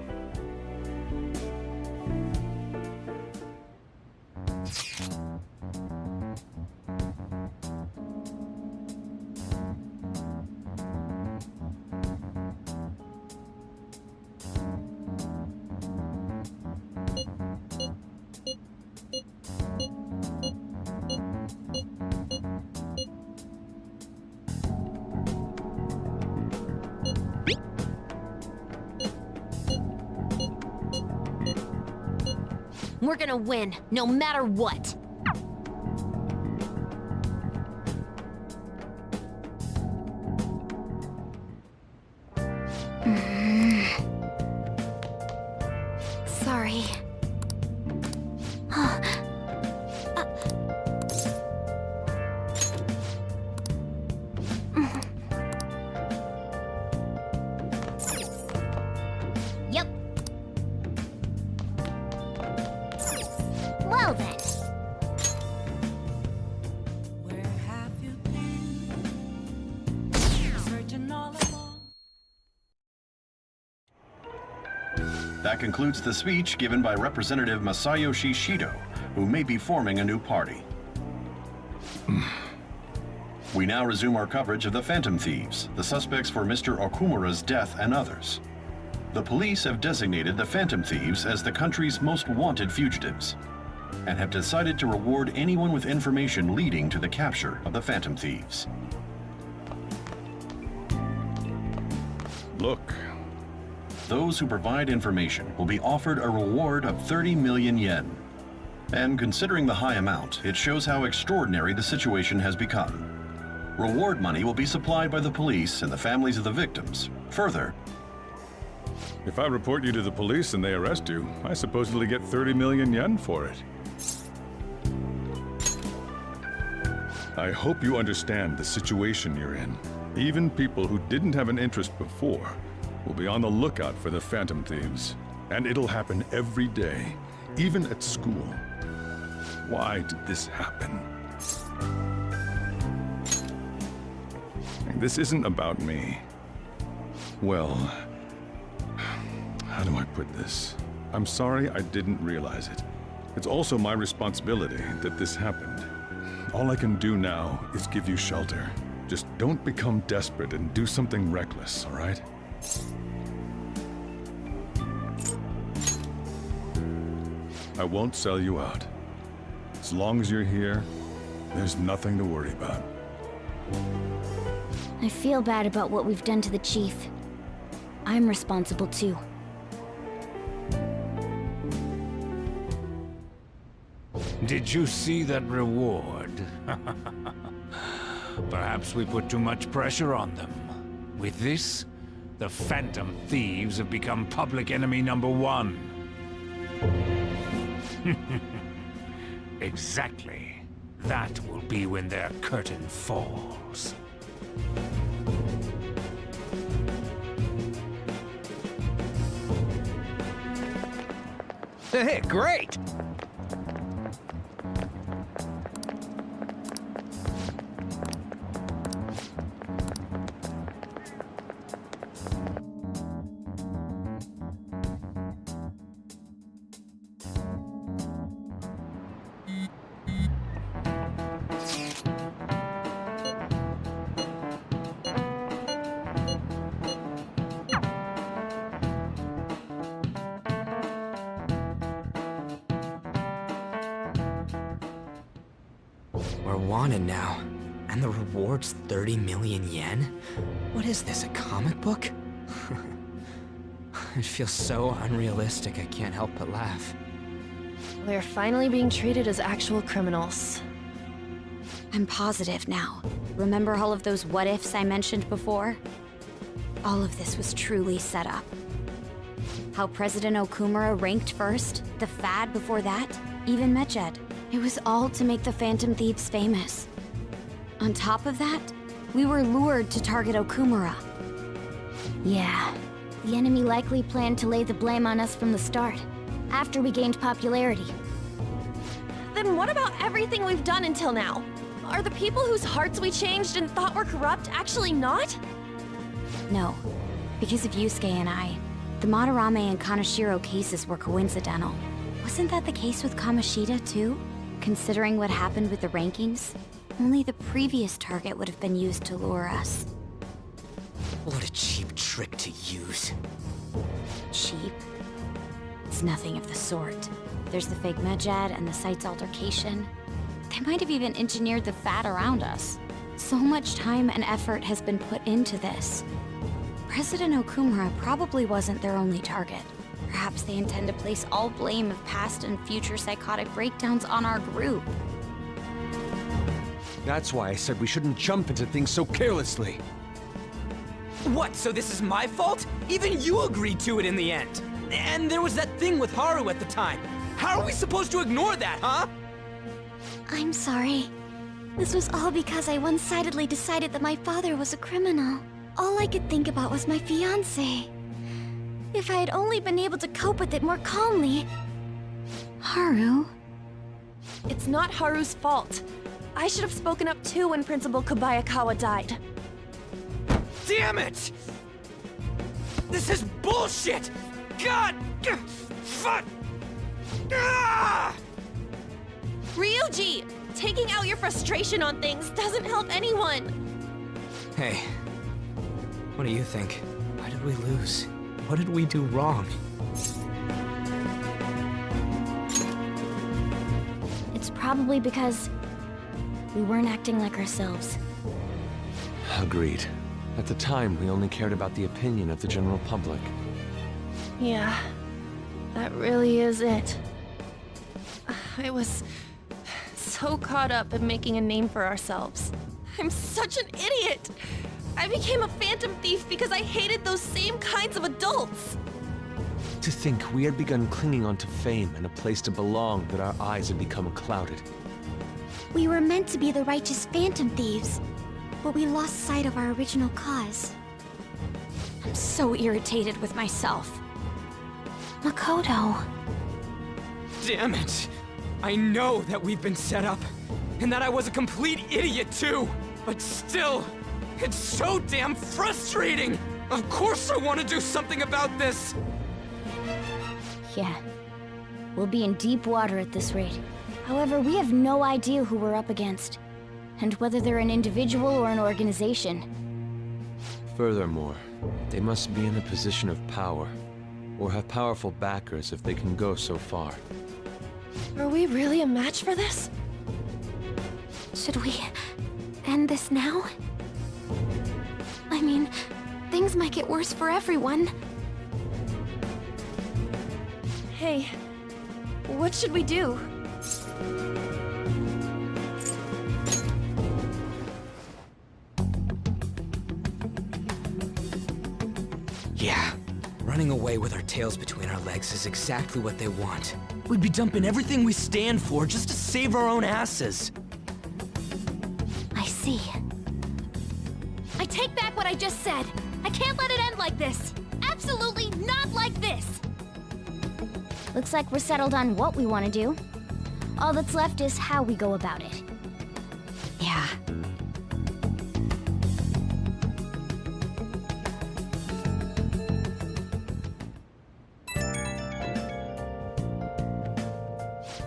We're gonna win, no matter what. Sorry. Yep. Well then. Where have you been? Searching all along. That concludes the speech given by Representative Masayoshi Shido, who may be forming a new party. We now resume our coverage of the Phantom Thieves, the suspects for Mr. Okumura's death and others. The police have designated the Phantom Thieves as the country's most wanted fugitives, and have decided to reward anyone with information leading to the capture of the Phantom Thieves. Look. Those who provide information will be offered a reward of 30 million yen. And considering the high amount, it shows how extraordinary the situation has become. Reward money will be supplied by the police and the families of the victims. Further, If I report you to the police and they arrest you, I supposedly get 30 million yen for it. I hope you understand the situation you're in. Even people who didn't have an interest before will be on the lookout for the Phantom Thieves. And it'll happen every day, even at school. Why did this happen? This isn't about me. Well, how do I put this? I'm sorry I didn't realize it. It's also my responsibility that this happened. All I can do now is give you shelter. Just don't become desperate and do something reckless, all right? I won't sell you out. As long as you're here, there's nothing to worry about. I feel bad about what we've done to the chief. I'm responsible too. Did you see that reward? Perhaps we put too much pressure on them. With this, the Phantom Thieves have become public enemy #1. Exactly. That will be when their curtain falls. Hey, great! We're wanted now, and the reward's 30 million yen? What is this, a comic book? It feels so unrealistic I can't help but laugh. We're finally being treated as actual criminals. I'm positive now. Remember all of those what-ifs I mentioned before? All of this was truly set up. How President Okumura ranked first, the Fad before that, even Mechad. It was all to make the Phantom Thieves famous. On top of that, we were lured to target Okumura. Yeah, the enemy likely planned to lay the blame on us from the start, after we gained popularity. Then what about everything we've done until now? Are the people whose hearts we changed and thought were corrupt actually not? No, because of Yusuke and I, the Madarame and Kaneshiro cases were coincidental. Wasn't that the case with Kamoshida, too? Considering what happened with the rankings, only the previous target would have been used to lure us. What a cheap trick to use. Cheap? It's nothing of the sort. There's the fake Mejad and the site's altercation. They might have even engineered the Fat around us. So much time and effort has been put into this. President Okumura probably wasn't their only target. Perhaps they intend to place all blame of past and future psychotic breakdowns on our group. That's why I said we shouldn't jump into things so carelessly. What, so this is my fault? Even you agreed to it in the end. And there was that thing with Haru at the time. How are we supposed to ignore that, huh? I'm sorry. This was all because I one-sidedly decided that my father was a criminal. All I could think about was my fiancé. If I had only been able to cope with it more calmly. Haru? It's not Haru's fault. I should have spoken up too when Principal Kobayakawa died. Damn it! This is bullshit! God! Fuck! Ah! Ryuji! Taking out your frustration on things doesn't help anyone! Hey, what do you think? Why did we lose? What did we do wrong? It's probably because we weren't acting like ourselves. Agreed. At the time, we only cared about the opinion of the general public. Yeah, that really is it. I was so caught up in making a name for ourselves. I'm such an idiot! I became a phantom thief because I hated those same kinds of adults. To think we had begun clinging onto fame and a place to belong that our eyes had become clouded. We were meant to be the righteous phantom thieves, but we lost sight of our original cause. I'm so irritated with myself. Makoto. Damn it! I know that we've been set up, and that I was a complete idiot too! But still, it's so damn frustrating! Of course I want to do something about this! Yeah. We'll be in deep water at this rate. However, we have no idea who we're up against, and whether they're an individual or an organization. Furthermore, they must be in a position of power, or have powerful backers if they can go so far. Are we really a match for this? Should we end this now? I mean, things might get worse for everyone. Hey, what should we do? Yeah, running away with our tails between our legs is exactly what they want. We'd be dumping everything we stand for just to save our own asses. I see. I take back what I just said. I can't let it end like this. Absolutely not like this. Looks like we're settled on what we want to do. All that's left is how we go about it. Yeah.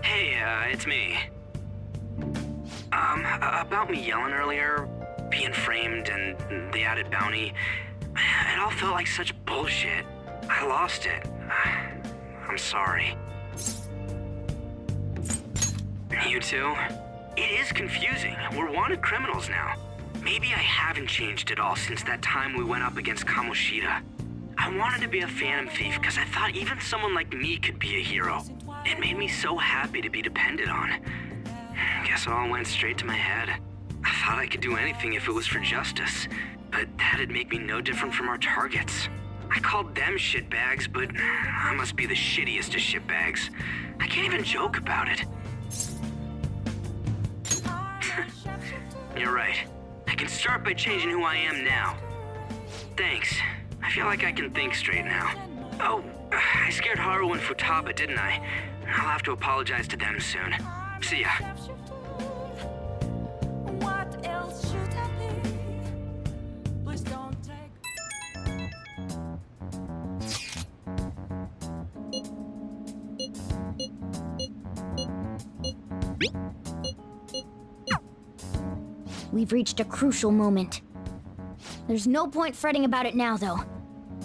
Hey, it's me. About me yelling earlier, being framed, and the added bounty, it all felt like such bullshit. I lost it. I'm sorry. You too? It is confusing. We're wanted criminals now. Maybe I haven't changed at all since that time we went up against Kamoshida. I wanted to be a phantom thief because I thought even someone like me could be a hero. It made me so happy to be depended on. Guess it all went straight to my head. I thought I could do anything if it was for justice, but that'd make me no different from our targets. I called them shitbags, but I must be the shittiest of shitbags. I can't even joke about it. You're right. I can start by changing who I am now. Thanks. I feel like I can think straight now. Oh, I scared Haru and Futaba, didn't I? I'll have to apologize to them soon. See ya. What else should I be? Please don't take. We've reached a crucial moment. There's no point fretting about it now, though.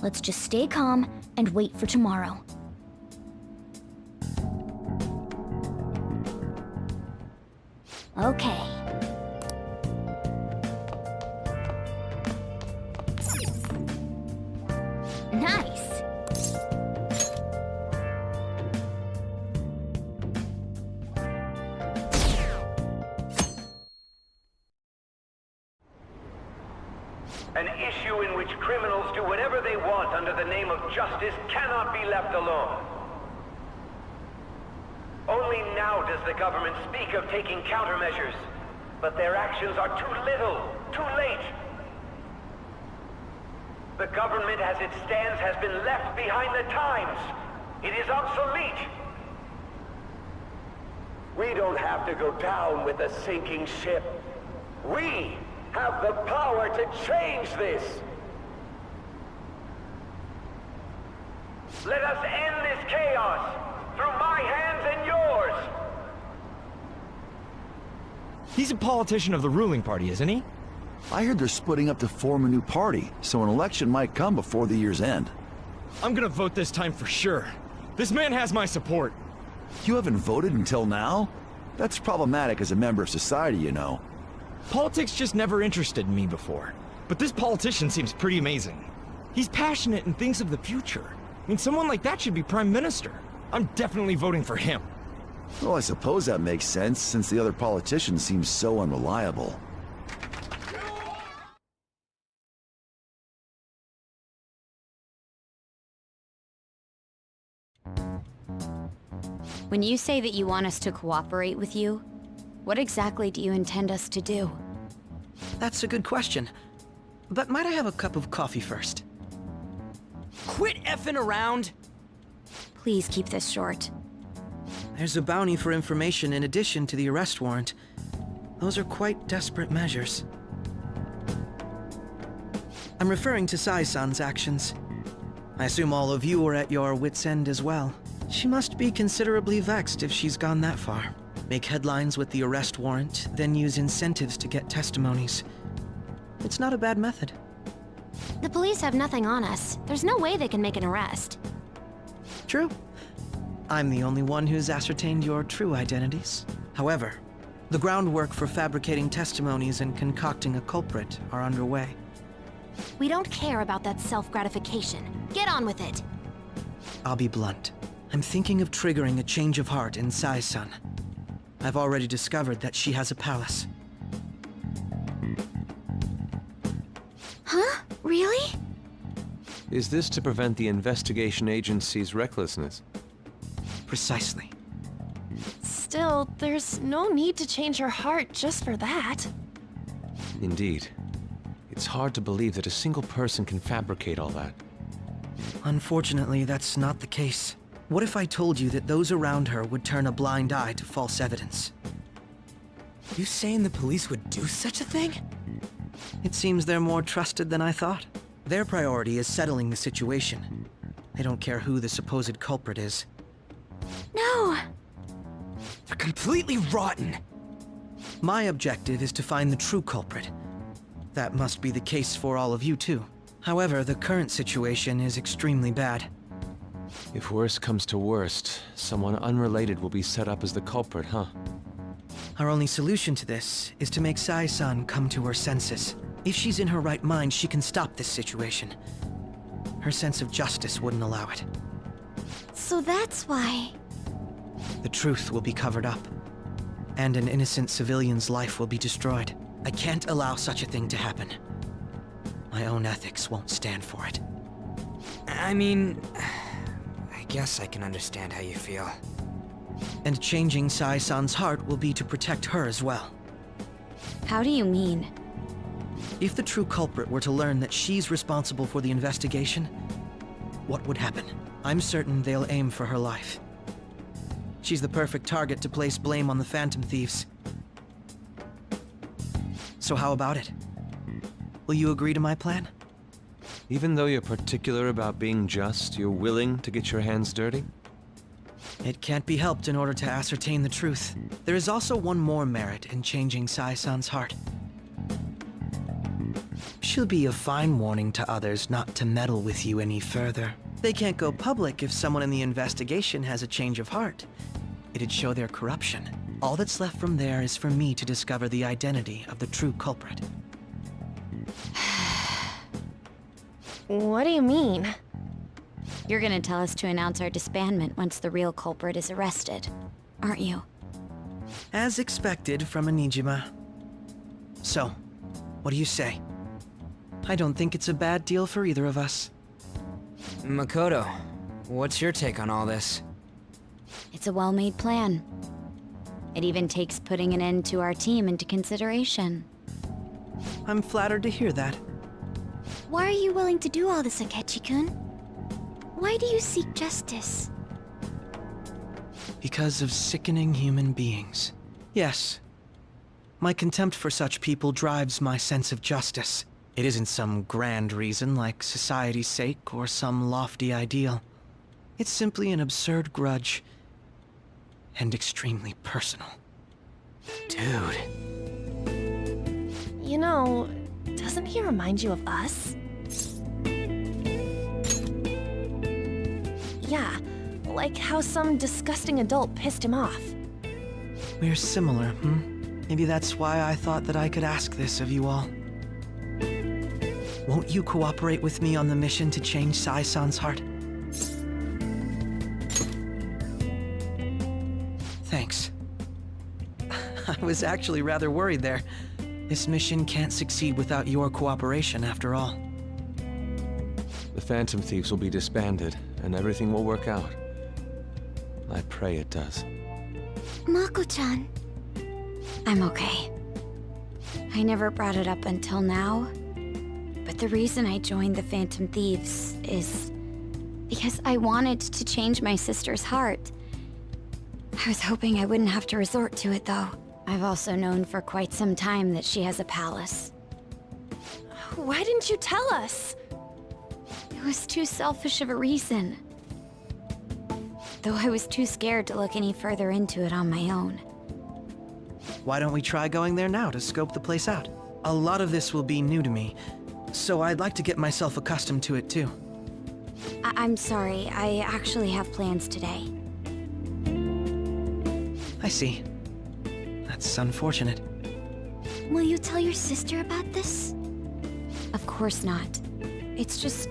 Let's just stay calm and wait for tomorrow. Okay. Nice! An issue in which criminals do whatever they want under the name of justice cannot be left alone. Only now does the government speak of taking countermeasures, but their actions are too little, too late. The government as it stands has been left behind the times. It is obsolete. We don't have to go down with a sinking ship. We have the power to change this. Let us end this chaos through my hands and yours. He's a politician of the ruling party, isn't he? I heard they're splitting up to form a new party, so an election might come before the year's end. I'm gonna vote this time for sure. This man has my support. You haven't voted until now? That's problematic as a member of society, you know. Politics just never interested me before. But this politician seems pretty amazing. He's passionate and thinks of the future. I mean, someone like that should be prime minister. I'm definitely voting for him. Well, I suppose that makes sense, since the other politician seems so unreliable. When you say that you want us to cooperate with you, what exactly do you intend us to do? That's a good question. But might I have a cup of coffee first? Quit effing around! Please keep this short. There's a bounty for information in addition to the arrest warrant. Those are quite desperate measures. I'm referring to Sai-san's actions. I assume all of you are at your wits' end as well. She must be considerably vexed if she's gone that far. Make headlines with the arrest warrant, then use incentives to get testimonies. It's not a bad method. The police have nothing on us. There's no way they can make an arrest. True. I'm the only one who's ascertained your true identities. However, the groundwork for fabricating testimonies and concocting a culprit are underway. We don't care about that self-gratification. Get on with it. I'll be blunt. I'm thinking of triggering a change of heart in Sai-san. I've already discovered that she has a palace. Huh? Really? Is this to prevent the investigation agency's recklessness? Precisely. Still, there's no need to change her heart just for that. Indeed. It's hard to believe that a single person can fabricate all that. Unfortunately, that's not the case. What if I told you that those around her would turn a blind eye to false evidence? You saying the police would do such a thing? It seems they're more trusted than I thought. Their priority is settling the situation. They don't care who the supposed culprit is. No! They're completely rotten! My objective is to find the true culprit. That must be the case for all of you too. However, the current situation is extremely bad. If worst comes to worst, someone unrelated will be set up as the culprit, huh? Our only solution to this is to make Sai-san come to her senses. If she's in her right mind, she can stop this situation. Her sense of justice wouldn't allow it. So that's why... The truth will be covered up, and an innocent civilian's life will be destroyed. I can't allow such a thing to happen. My own ethics won't stand for it. I mean... I guess I can understand how you feel. And changing Sai-san's heart will be to protect her as well. How do you mean? If the true culprit were to learn that she's responsible for the investigation, what would happen? I'm certain they'll aim for her life. She's the perfect target to place blame on the Phantom Thieves. So how about it? Will you agree to my plan? Even though you're particular about being just, you're willing to get your hands dirty? It can't be helped in order to ascertain the truth. There is also one more merit in changing Sai-san's heart. She'll be a fine warning to others not to meddle with you any further. They can't go public if someone in the investigation has a change of heart. It'd show their corruption. All that's left from there is for me to discover the identity of the true culprit. What do you mean? You're gonna tell us to announce our disbandment once the real culprit is arrested, aren't you? As expected from a Nijima. So, what do you say? I don't think it's a bad deal for either of us. Makoto, what's your take on all this? It's a well-made plan. It even takes putting an end to our team into consideration. I'm flattered to hear that. Why are you willing to do all this, Akechi-kun? Why do you seek justice? Because of sickening human beings. Yes. My contempt for such people drives my sense of justice. It isn't some grand reason like society's sake or some lofty ideal. It's simply an absurd grudge. And extremely personal. Dude. You know, doesn't he remind you of us? Yeah, like how some disgusting adult pissed him off. We're similar, Maybe that's why I thought that I could ask this of you all. Won't you cooperate with me on the mission to change Sai-san's heart? Thanks. I was actually rather worried there. This mission can't succeed without your cooperation, after all. The Phantom Thieves will be disbanded, and everything will work out. I pray it does. Mako-chan. I'm okay. I never brought it up until now, but the reason I joined the Phantom Thieves is because I wanted to change my sister's heart. I was hoping I wouldn't have to resort to it, though. I've also known for quite some time that she has a palace. Why didn't you tell us? It was too selfish of a reason. Though I was too scared to look any further into it on my own. Why don't we try going there now to scope the place out? A lot of this will be new to me, so I'd like to get myself accustomed to it too. I'm sorry, I actually have plans today. I see. That's unfortunate. Will you tell your sister about this? Of course not. It's just...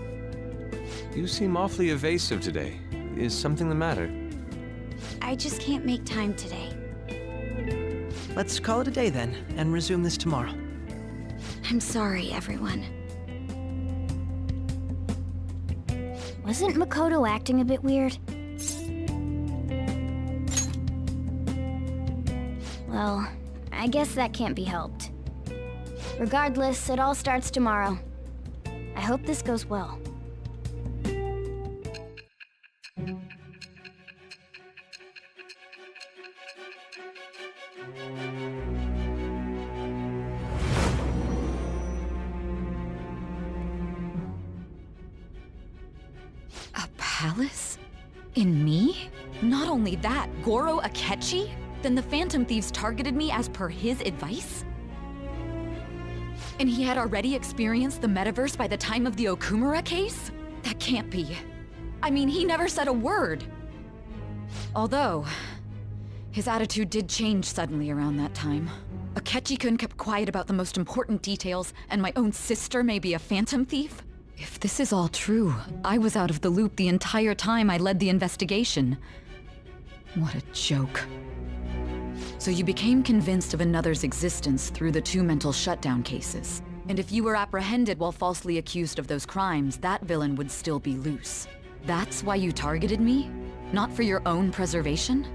You seem awfully evasive today. Is something the matter? I just can't make time today. Let's call it a day then, and resume this tomorrow. I'm sorry, everyone. Wasn't Makoto acting a bit weird? Well, I guess that can't be helped. Regardless, it all starts tomorrow. I hope this goes well. A palace? In me? Not only that, Goro Akechi? Then the Phantom Thieves targeted me as per his advice? And he had already experienced the metaverse by the time of the Okumura case? That can't be. I mean, he never said a word. Although, his attitude did change suddenly around that time. Akechi-kun kept quiet about the most important details, and my own sister may be a Phantom Thief? If this is all true, I was out of the loop the entire time I led the investigation. What a joke. So you became convinced of another's existence through the 2 mental shutdown cases. And if you were apprehended while falsely accused of those crimes, that villain would still be loose. That's why you targeted me? Not for your own preservation?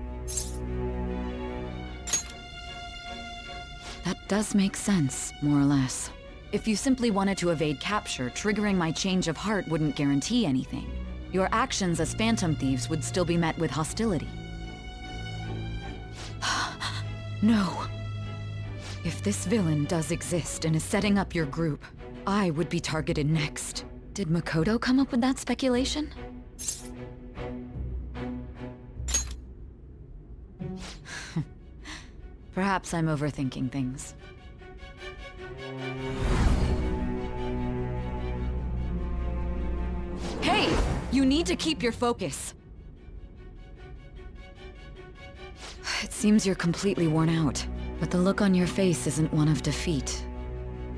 That does make sense, more or less. If you simply wanted to evade capture, triggering my change of heart wouldn't guarantee anything. Your actions as Phantom Thieves would still be met with hostility. No. If this villain does exist and is setting up your group, I would be targeted next. Did Makoto come up with that speculation? Perhaps I'm overthinking things. Hey! You need to keep your focus. It seems you're completely worn out, but the look on your face isn't one of defeat.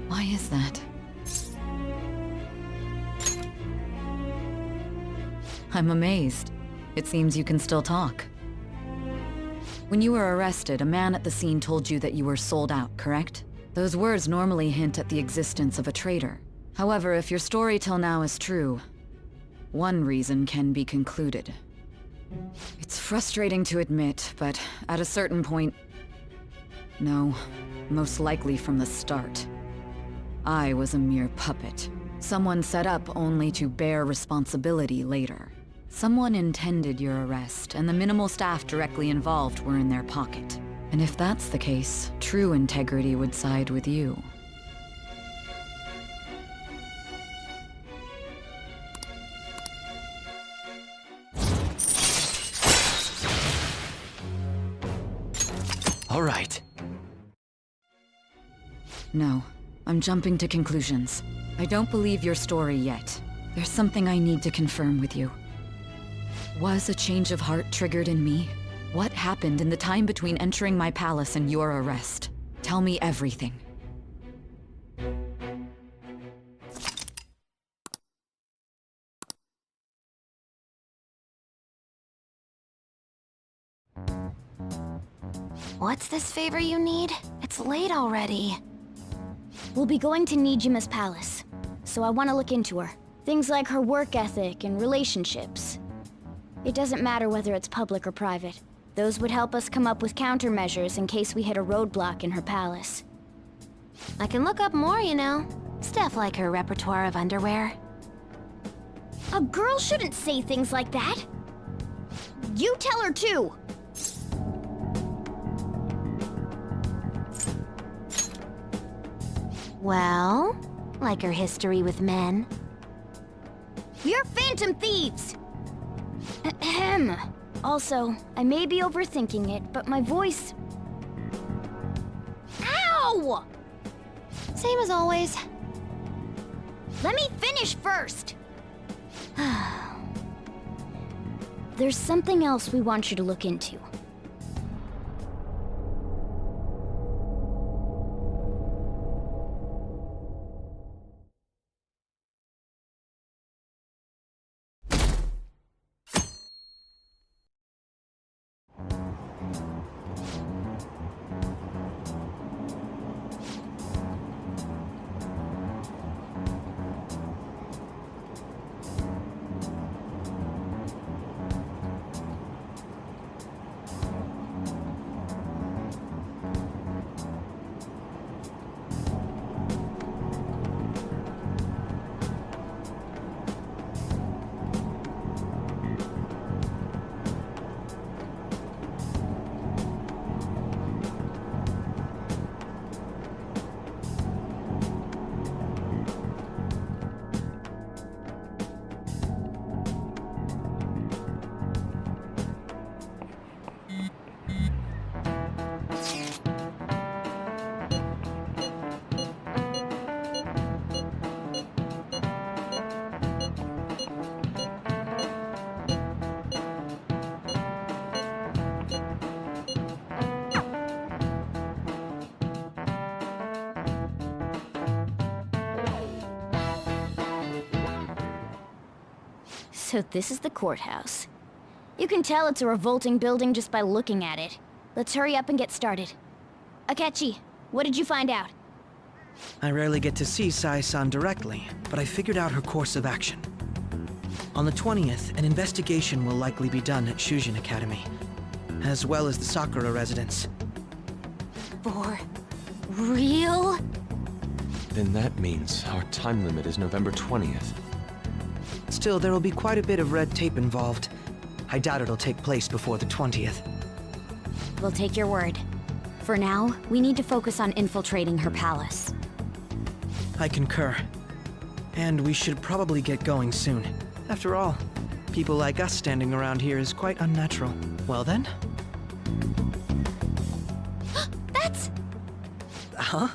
Why is that? I'm amazed. It seems you can still talk. When you were arrested, a man at the scene told you that you were sold out, correct? Those words normally hint at the existence of a traitor. However, if your story till now is true, one reason can be concluded. It's frustrating to admit, but at a certain point... No, most likely from the start. I was a mere puppet. Someone set up only to bear responsibility later. Someone intended your arrest, and the minimal staff directly involved were in their pocket. And if that's the case, true integrity would side with you. All right. No, I'm jumping to conclusions. I don't believe your story yet. There's something I need to confirm with you. Was a change of heart triggered in me? What happened in the time between entering my palace and your arrest? Tell me everything. What's this favor you need? It's late already. We'll be going to Nijima's palace, so I want to look into her. Things like her work ethic and relationships. It doesn't matter whether it's public or private. Those would help us come up with countermeasures in case we hit a roadblock in her palace. I can look up more, you know. Stuff like her repertoire of underwear. A girl shouldn't say things like that. You tell her too. Well, like her history with men. You're phantom thieves! Ahem. Also, I may be overthinking it, but my voice... Ow! Same as always. Let me finish first! There's something else we want you to look into. So this is the courthouse. You can tell it's a revolting building just by looking at it. Let's hurry up and get started. Akechi, what did you find out? I rarely get to see Sai-san directly, but I figured out her course of action. On the 20th, an investigation will likely be done at Shujin Academy, as well as the Sakura residence. For real? Then that means our time limit is November 20th. Still, there will be quite a bit of red tape involved. I doubt it'll take place before the 20th. We'll take your word. For now, we need to focus on infiltrating her palace. I concur. And we should probably get going soon. After all, people like us standing around here is quite unnatural. Well then? That's... Huh?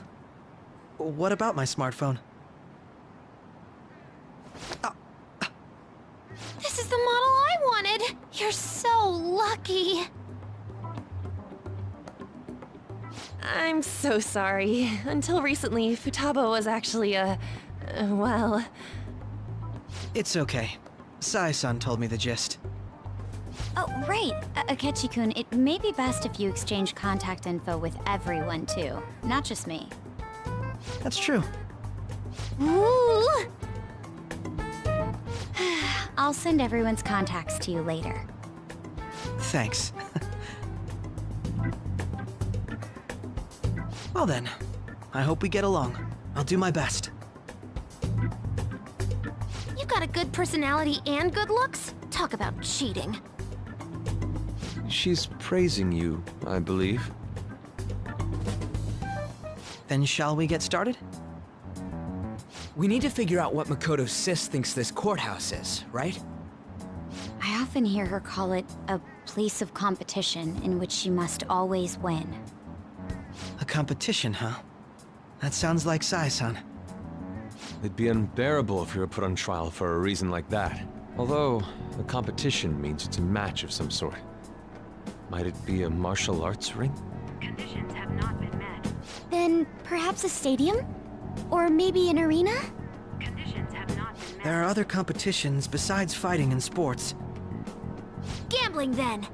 What about my smartphone? This is the model I wanted! You're so lucky! I'm so sorry. Until recently, Futaba was actually well... It's okay. Sai-san told me the gist. Oh, right. Akechi-kun, it may be best if you exchange contact info with everyone, too. Not just me. That's true. Ooh! I'll send everyone's contacts to you later. Thanks. Well then, I hope we get along. I'll do my best. You got a good personality and good looks? Talk about cheating. She's praising you, I believe. Then shall we get started? We need to figure out what Makoto's sis thinks this courthouse is, right? I often hear her call it a place of competition in which she must always win. A competition, huh? That sounds like Sai-san. It'd be unbearable if you were put on trial for a reason like that. Although, a competition means it's a match of some sort. Might it be a martial arts ring? Conditions have not been met. Then perhaps a stadium? Or maybe an arena? Conditions have not been met. There are other competitions besides fighting and sports. Gambling, then!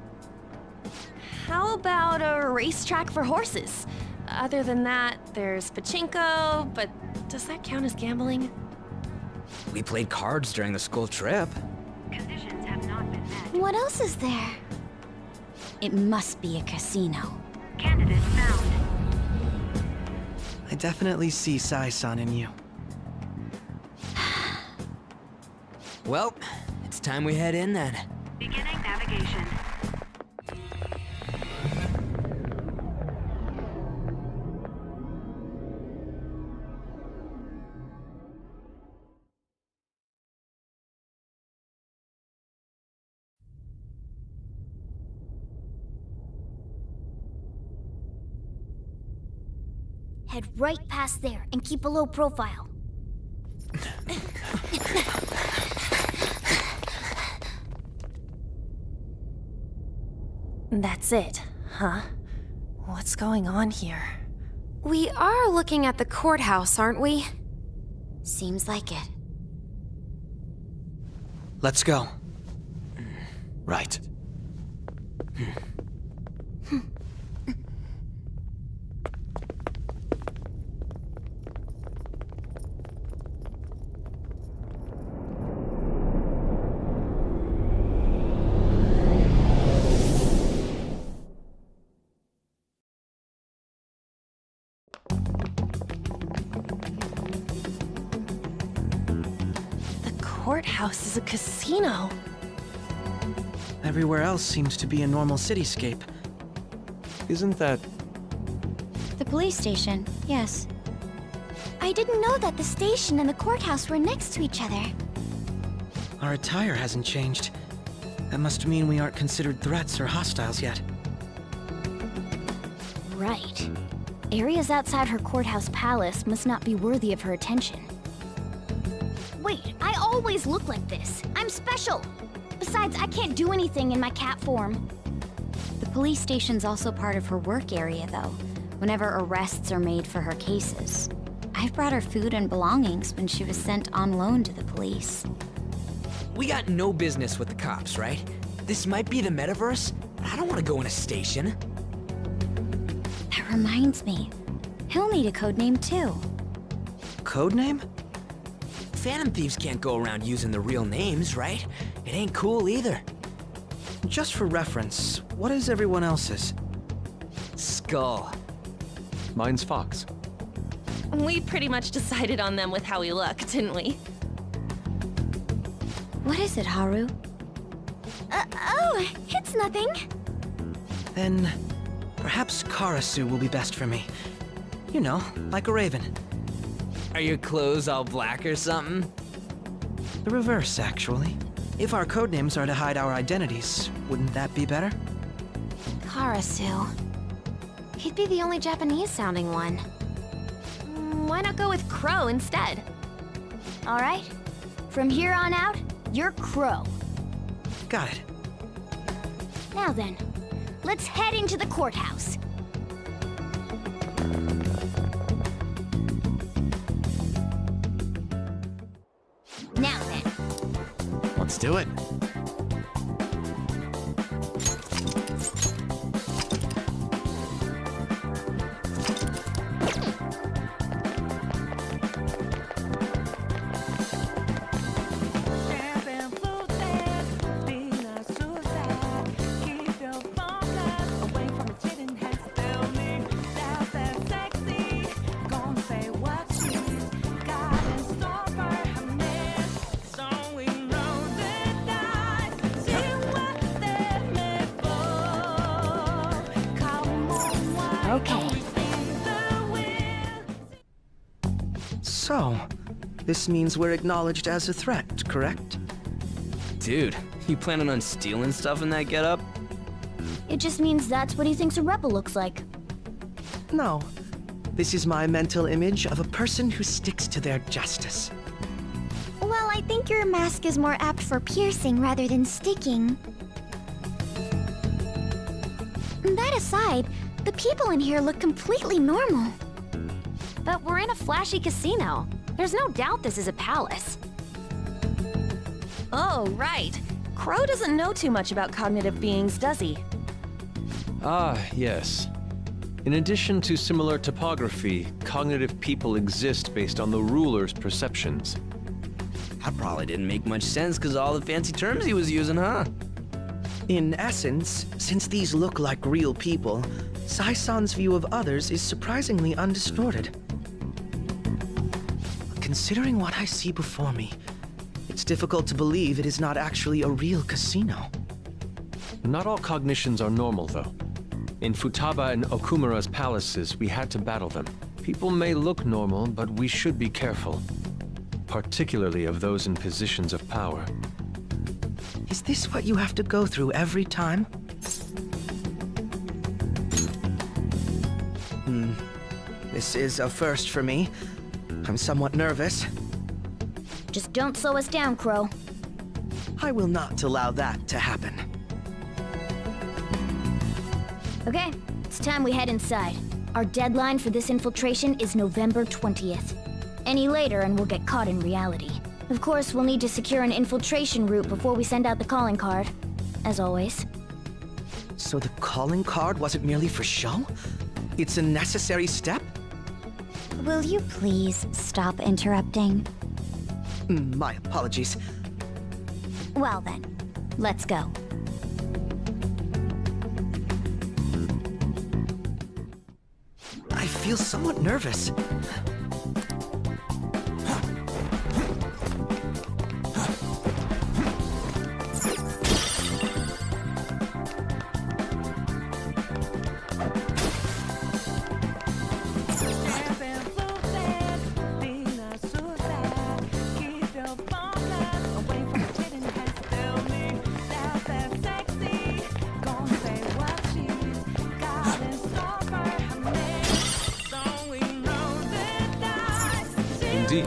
How about a racetrack for horses? Other than that, there's pachinko, but does that count as gambling? We played cards during the school trip. Conditions have not been What else is there? It must be a casino. Candidate found. I definitely see Sai-san in you. Well, it's time we head in then. Beginning navigation. Head right past there and keep a low profile. That's it, huh? What's going on here? We are looking at the courthouse, aren't we? Seems like it. Let's go. Right. The courthouse is a casino. Everywhere else seems to be a normal cityscape. Isn't that... The police station, yes. I didn't know that the station and the courthouse were next to each other. Our attire hasn't changed. That must mean we aren't considered threats or hostiles yet. Right. Areas outside her courthouse palace must not be worthy of her attention. Wait, I always look like this. I'm special. Besides, I can't do anything in my cat form. The police station's also part of her work area, though, whenever arrests are made for her cases. I've brought her food and belongings when she was sent on loan to the police. We got no business with the cops, right? This might be the metaverse, but I don't want to go in a station. That reminds me. He'll need a codename, too. Codename? Phantom thieves can't go around using the real names, right? It ain't cool either. Just for reference, what is everyone else's? Skull. Mine's Fox. We pretty much decided on them with how we look, didn't we? What is it, Haru? Oh, it's nothing. Then, perhaps Karasu will be best for me. You know, like a raven. Are your clothes all black or something? The reverse, actually. If our codenames are to hide our identities, wouldn't that be better? Karasu. He'd be the only Japanese-sounding one. Why not go with Crow instead? All right. From here on out, you're Crow. Got it. Now then, let's head into the courthouse. Now then. Let's do it. Okay. So, this means we're acknowledged as a threat, correct? Dude, you planning on stealing stuff in that getup? It just means that's what he thinks a rebel looks like. No. This is my mental image of a person who sticks to their justice. Well, I think your mask is more apt for piercing rather than sticking. That aside, the people in here look completely normal. But we're in a flashy casino. There's no doubt this is a palace. Oh, right. Crow doesn't know too much about cognitive beings, does he? Ah, yes. In addition to similar topography, cognitive people exist based on the ruler's perceptions. That probably didn't make much sense because all the fancy terms he was using, huh? In essence, since these look like real people, Sai-san's view of others is surprisingly undistorted. Considering what I see before me, it's difficult to believe it is not actually a real casino. Not all cognitions are normal, though. In Futaba and Okumura's palaces, we had to battle them. People may look normal, but we should be careful. Particularly of those in positions of power. Is this what you have to go through every time? This is a first for me. I'm somewhat nervous. Just don't slow us down, Crow. I will not allow that to happen. Okay, it's time we head inside. Our deadline for this infiltration is November 20th. Any later and we'll get caught in reality. Of course, we'll need to secure an infiltration route before we send out the calling card. As always. So the calling card wasn't merely for show? It's a necessary step? Will you please stop interrupting? My apologies. Well then, let's go. I feel somewhat nervous. Indeed.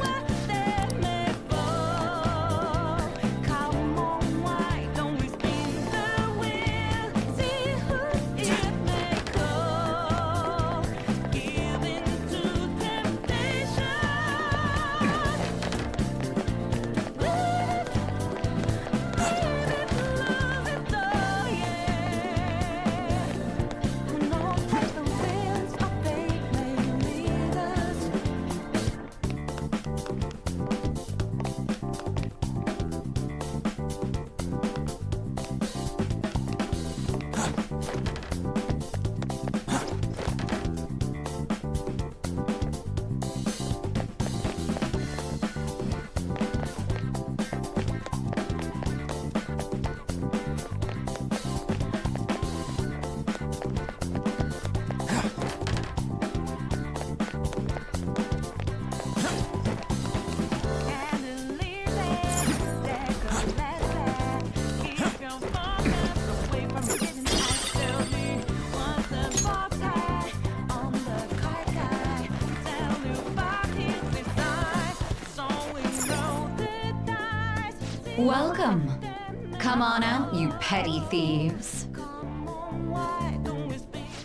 Welcome. Come on out, you petty thieves.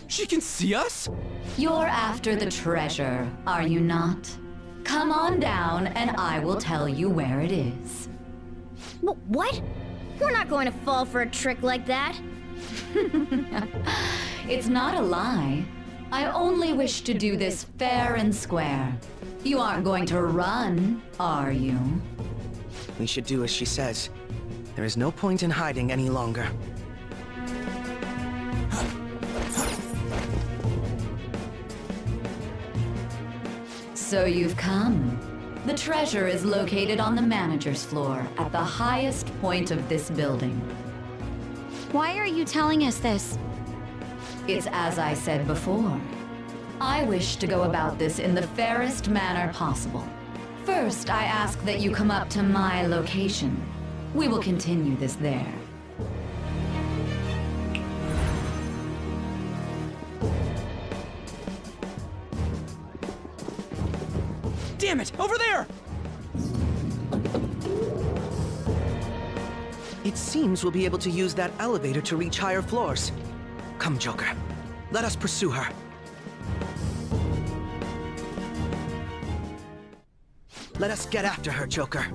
She can see us? You're after the treasure, are you not? Come on down and I will tell you where it is. What? We're not going to fall for a trick like that. It's not a lie. I only wish to do this fair and square. You aren't going to run, are you? We should do as she says. There is no point in hiding any longer. So you've come. The treasure is located on the manager's floor at the highest point of this building. Why are you telling us this? It's as I said before. I wish to go about this in the fairest manner possible. First, I ask that you come up to my location. We will continue this there. Damn it! Over there! It seems we'll be able to use that elevator to reach higher floors. Come, Joker. Let us pursue her. Let us get after her, Joker.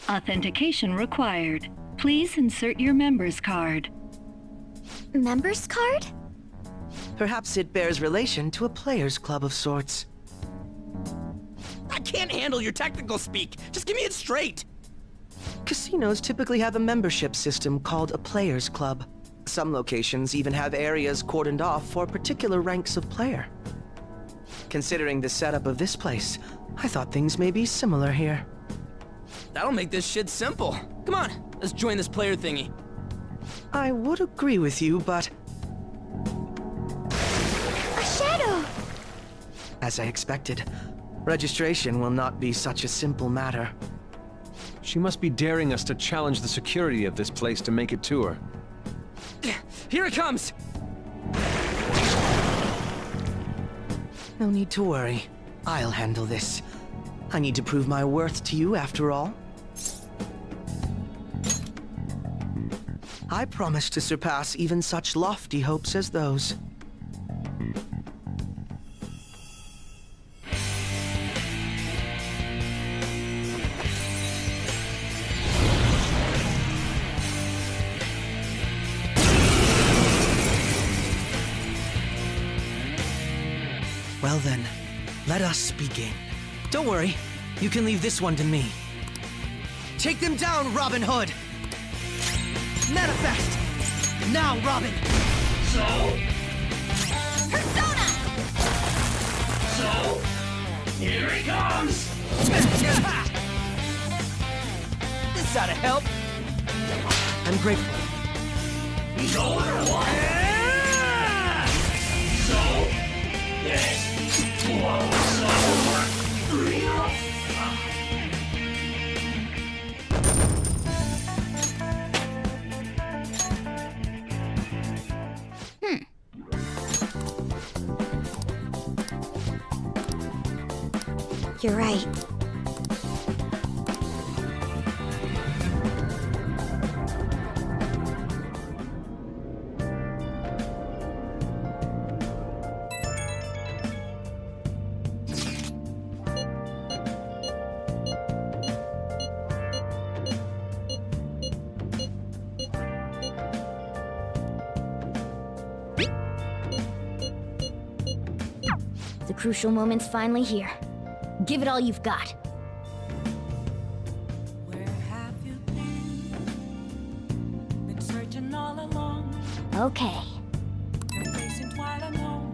Authentication required. Please insert your member's card. Member's card? Perhaps it bears relation to a players' club of sorts. I can't handle your technical speak. Just give me it straight. Casinos typically have a membership system called a players' club. Some locations even have areas cordoned off for particular ranks of player. Considering the setup of this place, I thought things may be similar here. That'll make this shit simple. Come on, let's join this player thingy. I would agree with you, but... A shadow! As I expected, registration will not be such a simple matter. She must be daring us to challenge the security of this place to make it to her. Here it comes! No need to worry. I'll handle this. I need to prove my worth to you, after all. I promise to surpass even such lofty hopes as those. Well then, let us begin. Don't worry, you can leave this one to me. Take them down, Robin Hood! Manifest! Now, Robin! So? Persona! So? Here he comes! This ought to help. I'm grateful. Going or what? So? This was so real. You're right. The crucial moment's finally here. Give it all you've got. Where have you been? Been searching all along. Okay. You're facing twilight alone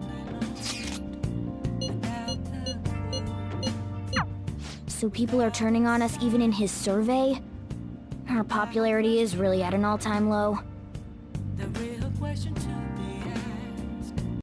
without a clue. So people are turning on us even in his survey? Our popularity is really at an all-time low.